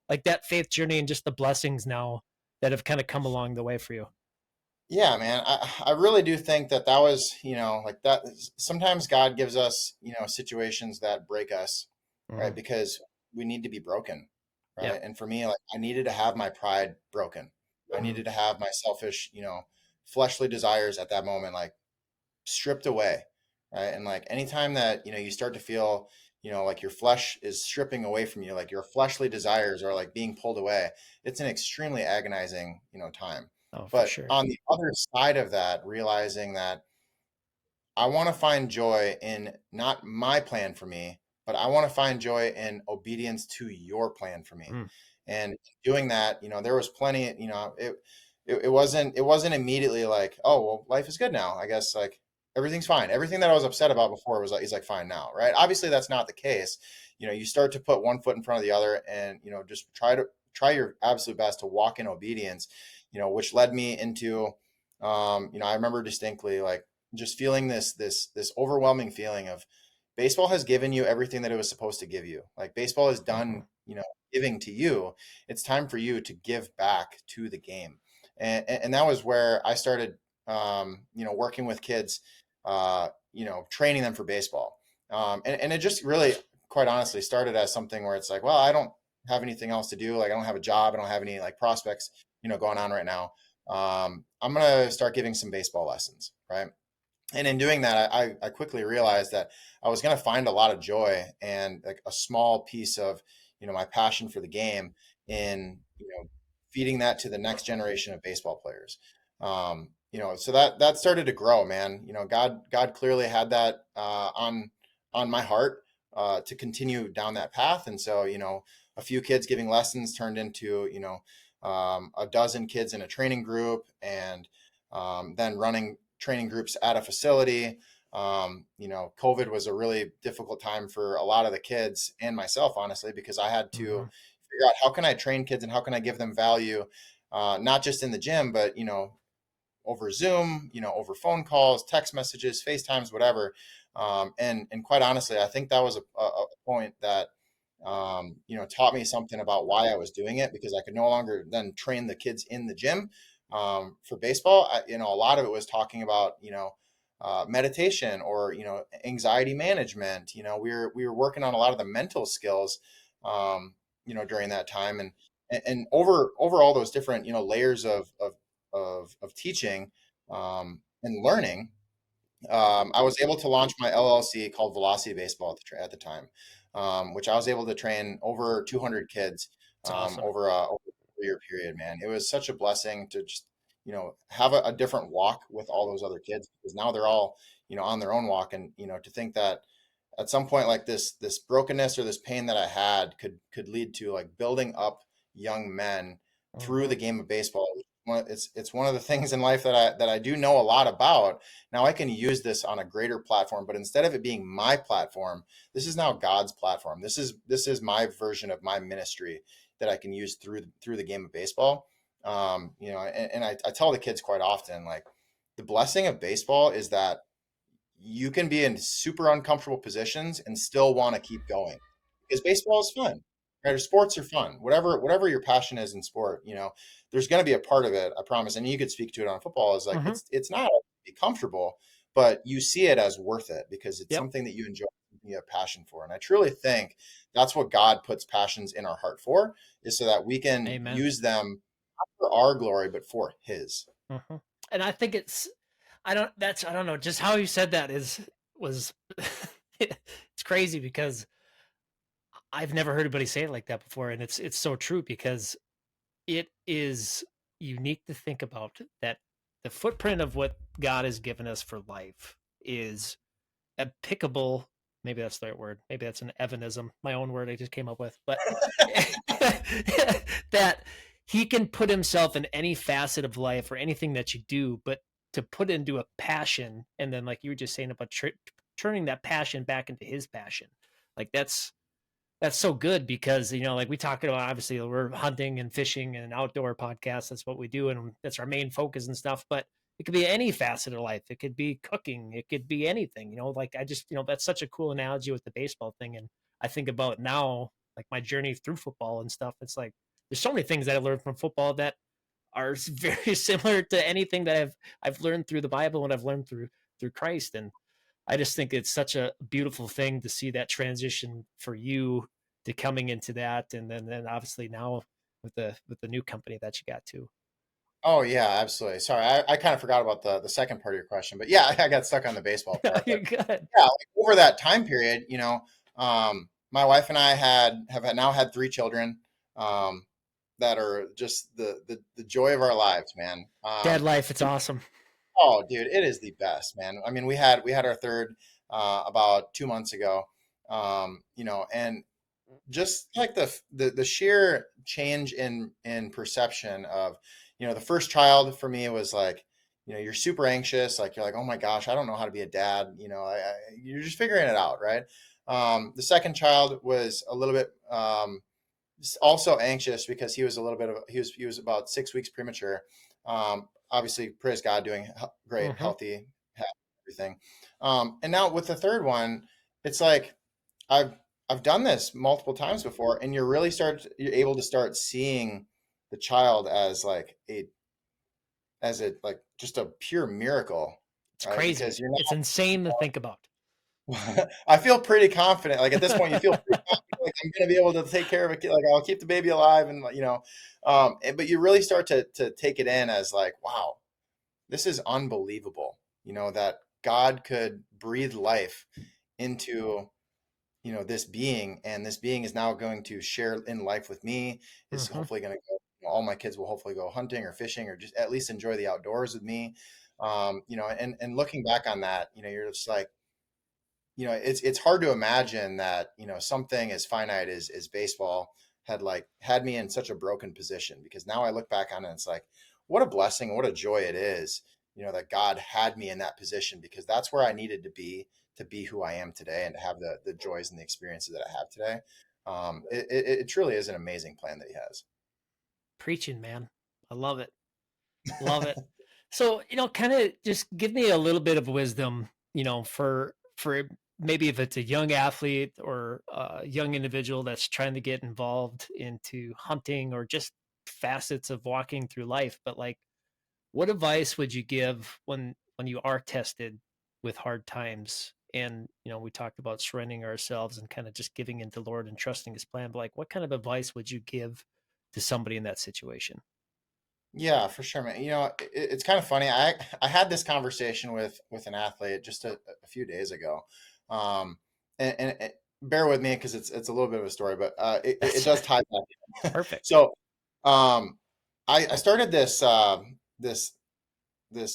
like that faith journey and just the blessings now that have kind of come along the way for you. Yeah, man. I really do think that was, like that. Sometimes God gives us, situations that break us, right? Mm-hmm. Because we need to be broken, Yeah. right? And for me, like, I needed to have my pride broken. I Mm-hmm. needed to have my selfish, fleshly desires at that moment, like, stripped away, right? And like anytime that, you start to feel, like your flesh is stripping away from you, like your fleshly desires are like being pulled away, it's an extremely agonizing, time. Oh, for But sure. on the other side of that, realizing that I want to find joy in not my plan for me, but I want to find joy in obedience to your plan for me. Mm. And doing that, there was plenty, it wasn't immediately like, oh, well, life is good now. I guess like everything's fine. Everything that I was upset about before was like, is like fine now, right? Obviously that's not the case. You start to put one foot in front of the other, and, just try your absolute best to walk in obedience, which led me into, I remember distinctly like just feeling this overwhelming feeling of baseball has given you everything that it was supposed to give you. Like, baseball is Mm-hmm. done, giving to you. It's time for you to give back to the game. And that was where I started, working with kids, training them for baseball. And it just really, quite honestly, started as something where it's like, well, I don't have anything else to do. Like, I don't have a job. I don't have any like prospects, going on right now. I'm going to start giving some baseball lessons. Right. And in doing that, I quickly realized that I was going to find a lot of joy and like a small piece of, my passion for the game in, feeding that to the next generation of baseball players. so that started to grow, man. God clearly had that on my heart to continue down that path. And so, a few kids giving lessons turned into, a dozen kids in a training group, and then running training groups at a facility. COVID was a really difficult time for a lot of the kids and myself, honestly, because I had to Hmm. figure out how can I train kids and how can I give them value, not just in the gym, but over Zoom, over phone calls, text messages, FaceTimes, whatever. And quite honestly, I think that was a point that taught me something about why I was doing it, because I could no longer then train the kids in the gym for baseball. A lot of it was talking about meditation, or anxiety management. We were working on a lot of the mental skills during that time, and over all those different layers of teaching and learning. I was able to launch my LLC called Velocity Baseball at the time, which I was able to train over 200 kids It's awesome. over a 4-year period. Man, it was such a blessing to just have a different walk with all those other kids, because now they're all on their own walk. And to think that at some point, like this brokenness or this pain that I had could lead to like building up young men through Hmm. the game of baseball. It's one of the things in life that I do know a lot about. Now I can use this on a greater platform, but instead of it being my platform, this is now God's platform. This is my version of my ministry that I can use through the game of baseball. And I tell the kids quite often, like, the blessing of baseball is that you can be in super uncomfortable positions and still want to keep going, because baseball is fun, right? Or sports are fun. Whatever your passion is in sport, there's going to be a part of it, I promise. And you could speak to it on football, is like Hmm. it's not be comfortable, but you see it as worth it because it's Yep. something that you enjoy, you have passion for. And I truly think that's what God puts passions in our heart for, is so that we can Amen. use them not for our glory, but for His. Hmm. And I think I don't know, just how you said that was it's crazy because I've never heard anybody say it like that before, and it's so true because it is unique to think about that the footprint of what God has given us for life is applicable. Maybe that's the right word. Maybe that's an evanism, my own word I just came up with. But that he can put himself in any facet of life or anything that you do, but to put into a passion, and then like you were just saying about turning that passion back into his passion, like that's so good because like we talk about, obviously we're hunting and fishing and outdoor podcasts, that's what we do and that's our main focus and stuff, but it could be any facet of life, it could be cooking, it could be anything, like I just that's such a cool analogy with the baseball thing. And I think about now, like my journey through football and stuff, it's like there's so many things that I learned from football that are very similar to anything that I've learned through the Bible and I've learned through Christ. And I just think it's such a beautiful thing to see that transition for you to coming into that, and then obviously now with the new company that you got to. Oh yeah, absolutely. Sorry, I kind of forgot about the second part of your question, but yeah, I got stuck on the baseball part. You're But good. yeah, like over that time period, my wife and I now had 3 children, um, that are just the joy of our lives, man. Dad life, it's awesome. Oh, dude, it is the best, man. I mean, we had our third about 2 months ago, and just like the sheer change in perception of the first child for me was like, you're super anxious, like you're like, oh my gosh, I don't know how to be a dad, you're just figuring it out, right? The second child was a little bit also anxious because he was a little bit of he was about 6 weeks premature. Obviously, praise God, doing great, Hmm. healthy, happy, everything. And now with the third one, it's like I've I've done this multiple times before, and you're able to start seeing the child as like like just a pure miracle, It's right? crazy, Because you're it's insane to think about. not. I feel pretty confident. Like at this point, you feel pretty confident, like I'm going to be able to take care of a kid. Like I'll keep the baby alive, and but you really start to take it in as like, wow, this is unbelievable. That God could breathe life into this being, and this being is now going to share in life with me, is Hmm. hopefully going to go, all my kids will hopefully go hunting or fishing or just at least enjoy the outdoors with me. And looking back on that, you're just like, it's hard to imagine that, something as finite as baseball had me in such a broken position, because now I look back on it and it's like, what a blessing, what a joy it is, that God had me in that position, because that's where I needed to be who I am today, and to have the joys and the experiences that I have today. It truly is an amazing plan that he has. Preaching, man. I love it. Love it. So, kind of just give me a little bit of wisdom, for maybe if it's a young athlete or a young individual that's trying to get involved into hunting or just facets of walking through life. But like, what advice would you give when you are tested with hard times? And we talked about surrendering ourselves and kind of just giving into the Lord and trusting His plan. But like, what kind of advice would you give to somebody in that situation? Yeah, for sure, man. It's kind of funny. I had this conversation with an athlete just a few days ago, um, and bear with me because it's a little bit of a story, but it That's does tie back. perfect. So, um, I started this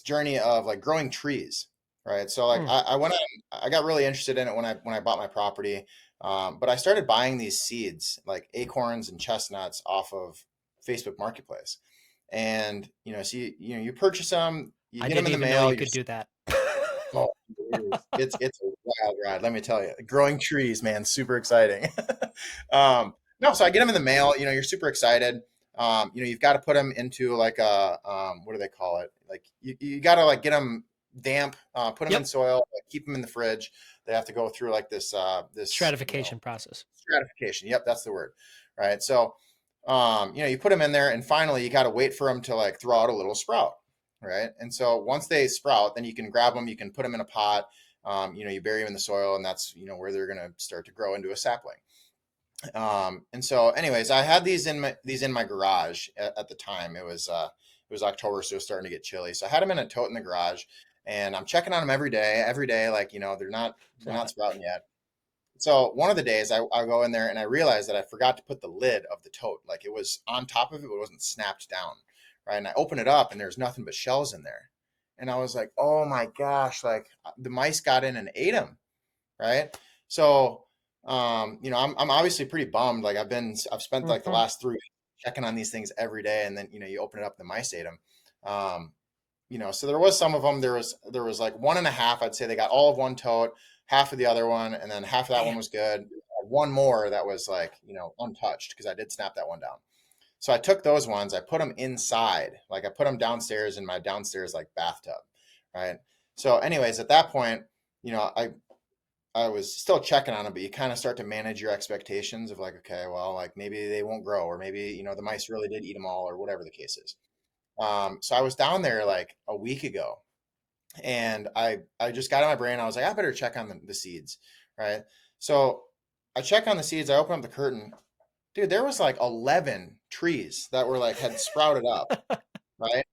journey of like growing trees, right? So like Mm, I went on, I got really interested in it when I bought my property, but I started buying these seeds like acorns and chestnuts off of Facebook Marketplace. And so you purchase them, you I get them didn't in the even know mail. you You could do that. Oh, it's a wild ride, let me tell you. Growing trees, man, super exciting. No, so I get them in the mail. You're super excited. You've got to put them into like a what do they call it? Like you got to like get them damp, put them in Yep. soil, like, keep them in the fridge. They have to go through like this Stratification process. stratification. Yep, that's the word. Right. So, you put them in there, and finally, you got to wait for them to like throw out a little sprout. Right. And so once they sprout, then you can grab them, you can put them in a pot. You bury them in the soil, and that's where they're going to start to grow into a sapling. And so, anyways, I had these in my garage at the time. It was October, so it was starting to get chilly. So I had them in a tote in the garage, and I'm checking on them every day. Every day, like they're Love not it. sprouting yet. So one of the days I go in there and I realized that I forgot to put the lid of the tote. Like it was on top of it, but it wasn't snapped down. Right. And I open it up and there's nothing but shells in there. And I was like, oh my gosh, like the mice got in and ate them. Right. So, I'm obviously pretty bummed. Like I've spent like the Hmm. last 3 weeks checking on these things every day. And then, you open it up, the mice ate them. Um, so there was some of them. There was like one and a half. I'd say they got all of one tote, half of the other one, and then half of that one Man. was good. One more that was like untouched, because I did snap that one down. So I took those ones, I put them inside, like I put them downstairs in my downstairs like bathtub, right? So, anyways, at that point, you know, I was still checking on them, but you kind of start to manage your expectations of like, okay, well, like maybe they won't grow, or maybe the mice really did eat them all, or whatever the case is. So I was down there like a week ago, and I just got in my brain. I was like, I better check on the seeds, right? So I check on the seeds. I open up the curtain, dude. There was like 11 trees that were like had sprouted up, right?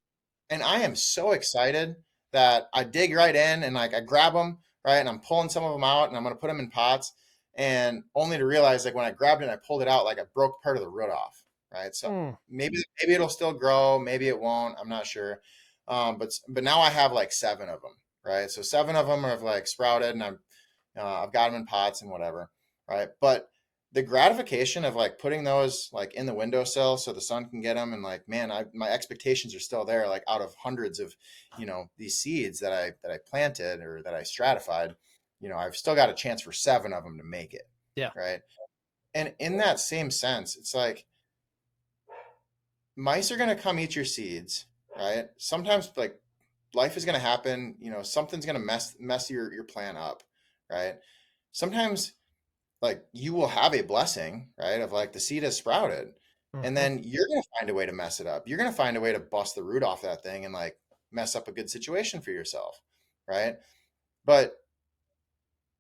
And I am so excited that I dig right in and like I grab them, right? And I'm pulling some of them out and I'm gonna put them in pots, and only to realize like when I grabbed it and I pulled it out, like I broke part of the root off, right? So Mm. maybe it'll still grow, maybe it won't. I'm not sure. But now I have like 7 of them, right? So 7 of them have like sprouted, and I've got them in pots and whatever, right? But the gratification of like putting those like in the windowsill so the sun can get them, and like, man, my expectations are still there. Like out of hundreds of these seeds that I planted or that I stratified, I've still got a chance for 7 of them to make it, Yeah. right? And in that same sense, it's like mice are going to come eat your seeds, right? Sometimes like life is going to happen, something's going to mess your plan up, right? Sometimes like you will have a blessing, right? Of like the seed has sprouted, and Hmm. then you're going to find a way to mess it up. You're going to find a way to bust the root off that thing and like mess up a good situation for yourself, right? But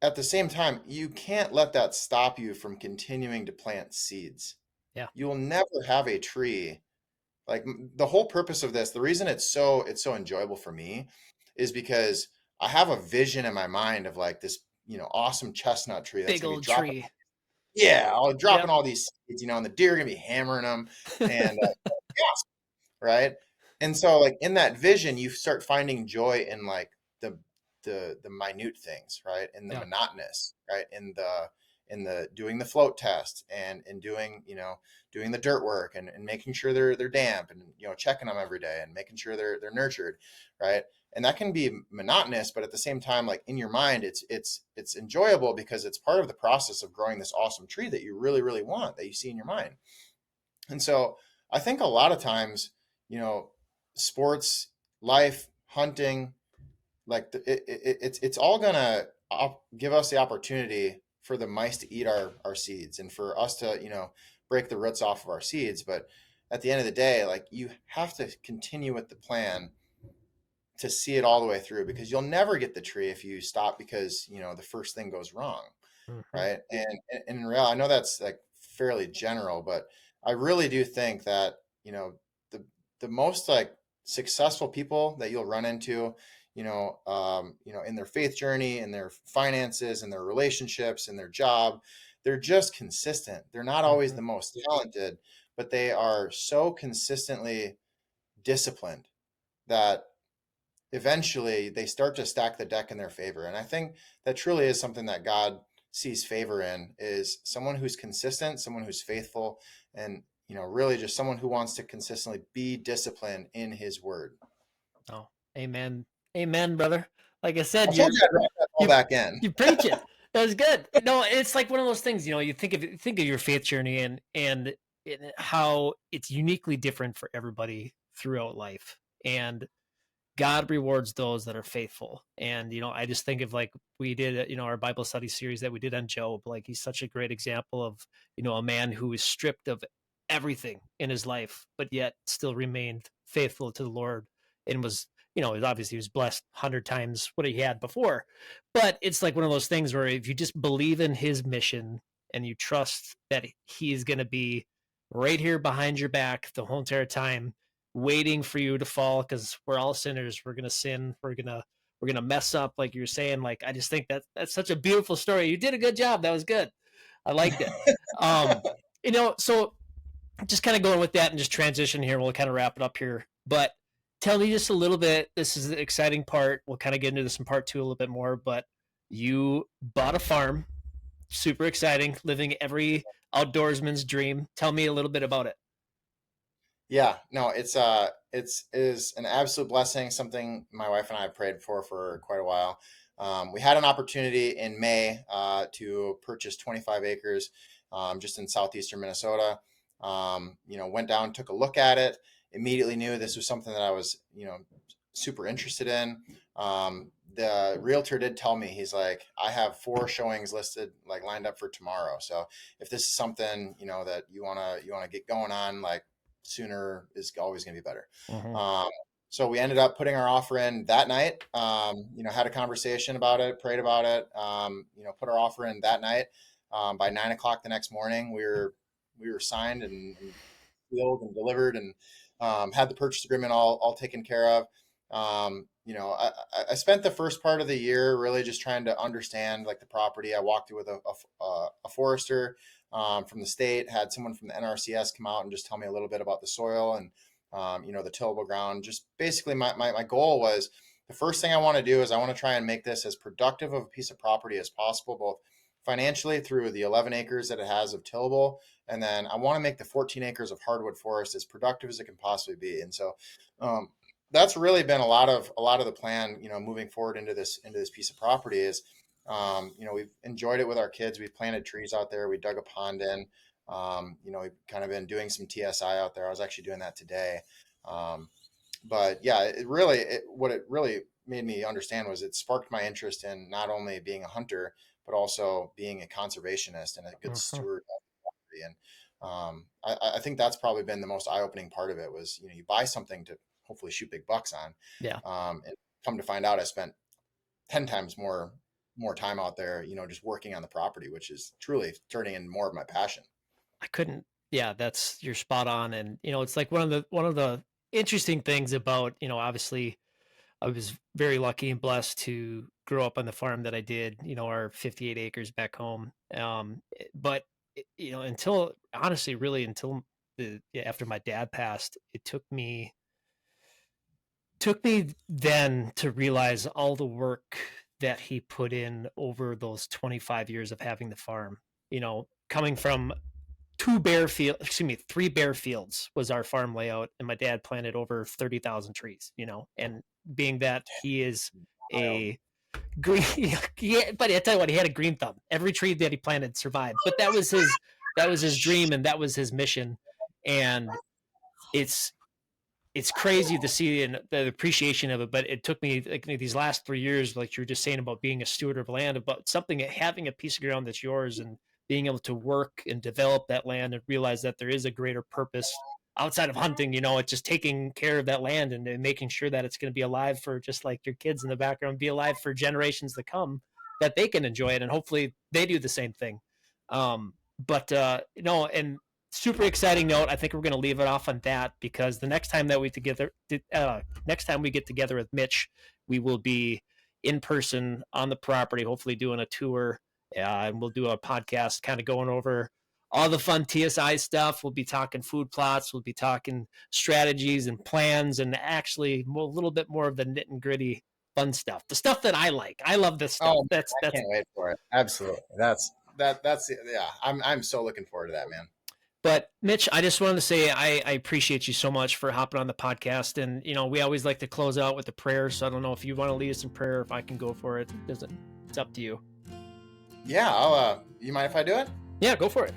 at the same time, you can't let that stop you from continuing to plant seeds. Yeah. You will never have a tree. Like the whole purpose of this, the reason it's so enjoyable for me is because I have a vision in my mind of like this, awesome chestnut tree that's Big going to be old dropping. tree. Yeah, I'll dropping Yep. all these seeds, and the deer are gonna be hammering them, and yeah, right. And so like in that vision, you start finding joy in like the the minute things, right? In the Yeah. monotonous, right? In the doing the float test and in doing, doing the dirt work and making sure they're damp and checking them every day and making sure they're nurtured, right? And that can be monotonous, but at the same time, like in your mind, it's enjoyable because it's part of the process of growing this awesome tree that you really, really want, that you see in your mind. And so I think a lot of times, you know, sports, life, hunting, like it's all gonna give us the opportunity for the mice to eat our seeds and for us to break the roots off of our seeds. But at the end of the day, like you have to continue with the plan to see it all the way through because you'll never get the tree if you stop because the first thing goes wrong, Hmm. right? And in real, I know that's like fairly general, but I really do think that the the most like successful people that you'll run into, in their faith journey, in their finances, in their relationships, in their job, they're just consistent. They're not always Hmm. the most talented, but they are so consistently disciplined that eventually they start to stack the deck in their favor. And I think that truly is something that God sees favor in is someone who's consistent, someone who's faithful, and really just someone who wants to consistently be disciplined in his word. Oh, amen. Amen, brother. Like I I said, told you I'd write that all you back in. you preach it. That was good. No, it's like one of those things, you think of your faith journey and how it's uniquely different for everybody throughout life. And God rewards those that are faithful. And, I just think of like we did, our Bible study series that we did on Job. Like he's such a great example of, a man who was stripped of everything in his life, but yet still remained faithful to the Lord and was, obviously he was blessed 100 times what he had before. But it's like one of those things where if you just believe in his mission and you trust that he is going to be right here behind your back the whole entire time, waiting for you to fall because we're all sinners. We're gonna sin. We're gonna mess up, like you're saying. Like I just think that's such a beautiful story. You did a good job. That was good. I liked it. Um, so just kind of going with that and just transition here. We'll kind of wrap it up here. But tell me just a little bit. This is the exciting part. We'll kind of get into this in part two a little bit more. But you bought a farm. Super exciting. Living every outdoorsman's dream. Tell me a little bit about it. Yeah, no, it's is an absolute blessing. Something my wife and I have prayed for quite a while. We had an opportunity in May to purchase 25 acres just in southeastern Minnesota. Went down, took a look at it, immediately knew this was something that I was super interested in. The realtor did tell me, he's like, I have 4 showings listed, like lined up for tomorrow. So if this is something that you wanna get going on, like sooner is always going to be better. Mm-hmm. Um, so we ended up putting our offer in that night. Had a conversation about it, prayed about it. Put our offer in that night. By 9 o'clock the next morning, we were signed and sealed and delivered, and had the purchase agreement all taken care of. I spent the first part of the year really just trying to understand like the property. I walked through with a forester from the state, had someone from the NRCS come out and just tell me a little bit about the soil and the tillable ground. Just basically, my goal was the first thing I want to do is I want to try and make this as productive of a piece of property as possible, both financially through the 11 acres that it has of tillable, and then I want to make the 14 acres of hardwood forest as productive as it can possibly be. And so um, that's really been a lot of the plan, moving forward into this piece of property is, we've enjoyed it with our kids. We've planted trees out there. We dug a pond in. We've kind of been doing some TSI out there. I was actually doing that today. Um, but yeah, what it really made me understand was it sparked my interest in not only being a hunter, but also being a conservationist and a good Mm-hmm. steward of property. And I think that's probably been the most eye-opening part of it was, you buy something to hopefully shoot big bucks on. Yeah. And come to find out, I spent 10 times more time out there, just working on the property, which is truly turning into more of my passion. I couldn't. Yeah, that's you're spot on, and it's like one of the interesting things about obviously I was very lucky and blessed to grow up on the farm that I did. Our 58 acres back home. But until honestly, really until after my dad passed, it took me took me then to realize all the work that he put in over those 25 years of having the farm. Coming from three bare fields was our farm layout, and my dad planted over 30,000 trees. And being that he is Wild. a green, but I tell you what, he had a green thumb. Every tree that he planted survived, but that was his dream, and that was his mission. And it's it's crazy to see and the appreciation of it. But it took me like these last 3 years, like you were just saying about being a steward of land, about something, having a piece of ground that's yours, and being able to work and develop that land and realize that there is a greater purpose outside of hunting. It's just taking care of that land and making sure that it's going to be alive for, just like your kids in the background, be alive for generations to come, that they can enjoy it, and hopefully they do the same thing. But and super exciting note. I think we're going to leave it off on that, because the next time we get together with Mitch, we will be in person on the property, hopefully doing a tour, and we'll do a podcast, kind of going over all the fun TSI stuff. We'll be talking food plots. We'll be talking strategies and plans, and actually a little bit more of the nit and gritty fun stuff, the stuff that I like. I love this stuff. Oh, man, I That's can't wait for it. Absolutely. That's yeah. I'm so looking forward to that, man. But Mitch, I just wanted to say I appreciate you so much for hopping on the podcast. And we always like to close out with a prayer. So I don't know if you want to lead us in prayer, if I can go for it. It's up to you. Yeah, I'll you mind if I do it? Yeah, go for it.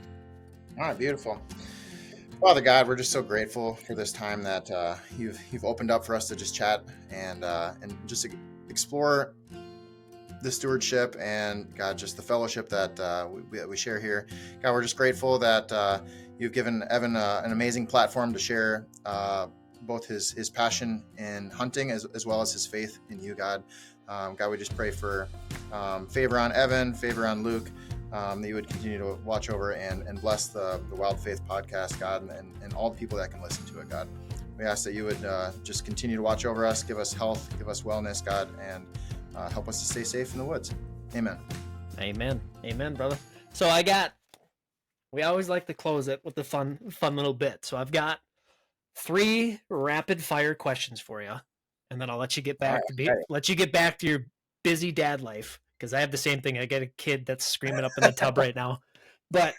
All right, beautiful. Father God, we're just so grateful for this time that you've opened up for us to just chat and just explore the stewardship and God, just the fellowship that we share here. God, we're just grateful that you've given Evan an amazing platform to share both his passion in hunting as well as his faith in you, God. God, we just pray for favor on Evan, favor on Luke, that you would continue to watch over and bless the Wild Faith podcast, God, and all the people that can listen to it, God. We ask that you would just continue to watch over us, give us health, give us wellness, God, and help us to stay safe in the woods. Amen. Amen. Amen, brother. So we always like to close it with the fun little bit. So I've got 3 rapid fire questions for you, and then I'll let you get All back right. to your busy dad life, because I have the same thing. I get a kid that's screaming up in the tub right now. But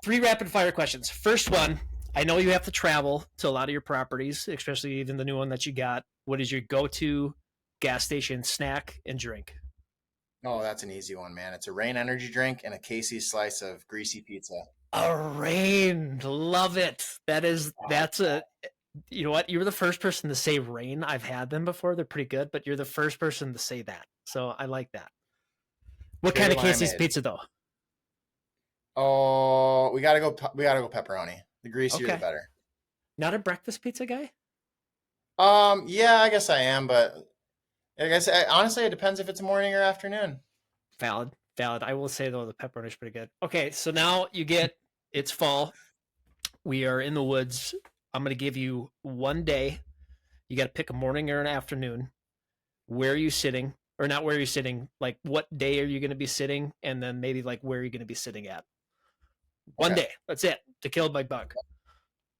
3 rapid fire questions. First one, I know you have to travel to a lot of your properties, especially even the new one that you got. What is your go-to gas station snack and drink? Oh, that's an easy one, man. It's a Rain energy drink and a Casey's slice of greasy pizza. A Rain, love it. Oh, That's a you know what? You were the first person to say Rain. I've had them before. They're pretty good, but you're the first person to say that. So I like that. What kind cherry of Casey's limeade. pizza though? Oh, we gotta go. We gotta go pepperoni. The greasier, the Okay. better. Not a breakfast pizza guy? Yeah, I guess I am, but I guess honestly, it depends if it's morning or afternoon. Valid. Valid. I will say though the pepperoni is pretty good. Okay, so now it's fall. We are in the woods. I'm going to give you one day. You got to pick a morning or an afternoon. Where are you sitting? Or not where you're sitting, like what day are you going to be sitting? And then maybe like where are you going to be sitting at? One Okay, day. That's it. To kill my bug.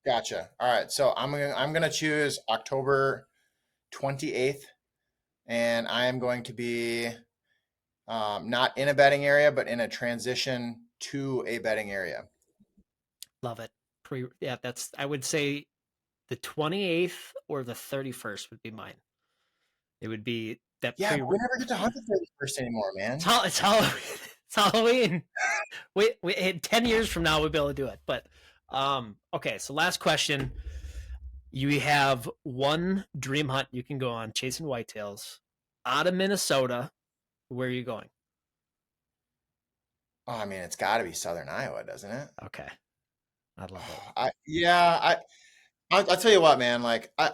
gotcha. All right, so I'm gonna choose October 28th, and I am going to be not in a bedding area, but in a transition to a bedding area. Love it. Yeah, I would say the 28th or the 31st would be mine. It would be that Yeah, pre. but we never get to hunt the 31st anymore, man. It's Halloween. It's Halloween. We in 10 years from now we'll be able to do it. But okay, so last question. You have one dream hunt you can go on chasing whitetails out of Minnesota. Where are you going? Oh, I mean, it's got to be Southern Iowa, doesn't it? Okay. I love it. I'll tell you what, man. Like I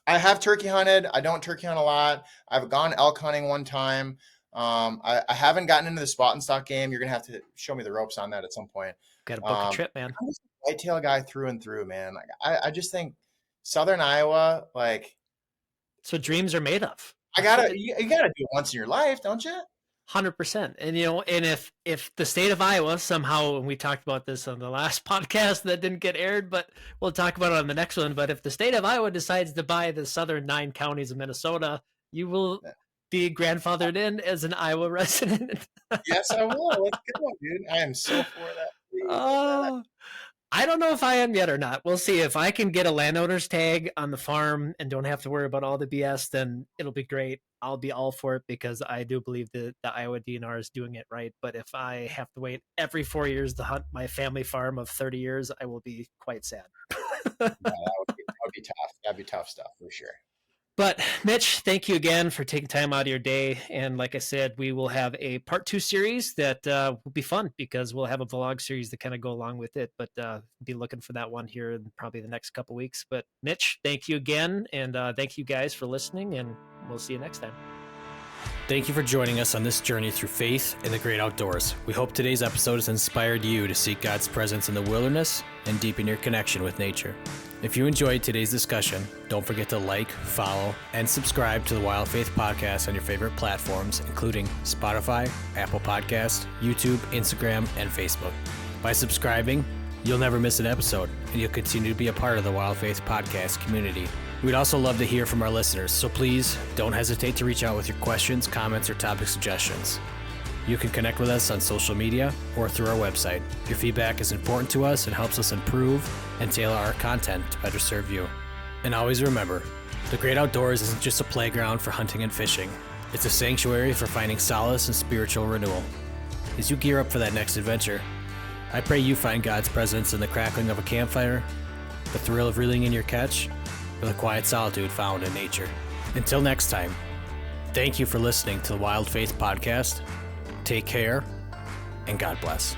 have turkey hunted. I don't turkey hunt a lot. I've gone elk hunting one time. I haven't gotten into the spot and stock game. You're gonna have to show me the ropes on that at some point. Got to book a Um, trip, man. I'm just a whitetail guy through and through, man. Like I just think Southern Iowa, like So dreams are made of. I gotta you gotta do it once in your life, don't you? 100%. And and if the state of Iowa somehow, and we talked about this on the last podcast that didn't get aired, but we'll talk about it on the next one. But if the state of Iowa decides to buy the southern 9 counties of Minnesota, you will be grandfathered in as an Iowa resident. Yes, I will. Let's go, dude. I am so for that. Oh, I don't know if I am yet or not. We'll see. If I can get a landowner's tag on the farm and don't have to worry about all the BS, then it'll be great. I'll be all for it because I do believe that the Iowa DNR is doing it right. But if I have to wait every 4 years to hunt my family farm of 30 years, I will be quite sad. Yeah, that would be tough. That'd be tough stuff for sure. But Mitch, thank you again for taking time out of your day. And like I said, we will have a part 2 series that will be fun because we'll have a vlog series to kind of go along with it. But be looking for that one here in probably the next couple weeks. But Mitch, thank you again. And thank you guys for listening. And we'll see you next time. Thank you for joining us on this journey through faith in the great outdoors. We hope today's episode has inspired you to seek God's presence in the wilderness and deepen your connection with nature. If you enjoyed today's discussion, don't forget to like, follow, and subscribe to the Wild Faith Podcast on your favorite platforms, including Spotify, Apple Podcasts, YouTube, Instagram, and Facebook. By subscribing, you'll never miss an episode, and you'll continue to be a part of the Wild Faith Podcast community. We'd also love to hear from our listeners, so please don't hesitate to reach out with your questions, comments, or topic suggestions. You can connect with us on social media or through our website. Your feedback is important to us and helps us improve and tailor our content to better serve you. And always remember, the great outdoors isn't just a playground for hunting and fishing. It's a sanctuary for finding solace and spiritual renewal. As you gear up for that next adventure, I pray you find God's presence in the crackling of a campfire, the thrill of reeling in your catch, or the quiet solitude found in nature. Until next time, thank you for listening to the Wild Faith Podcast. Take care, and God bless.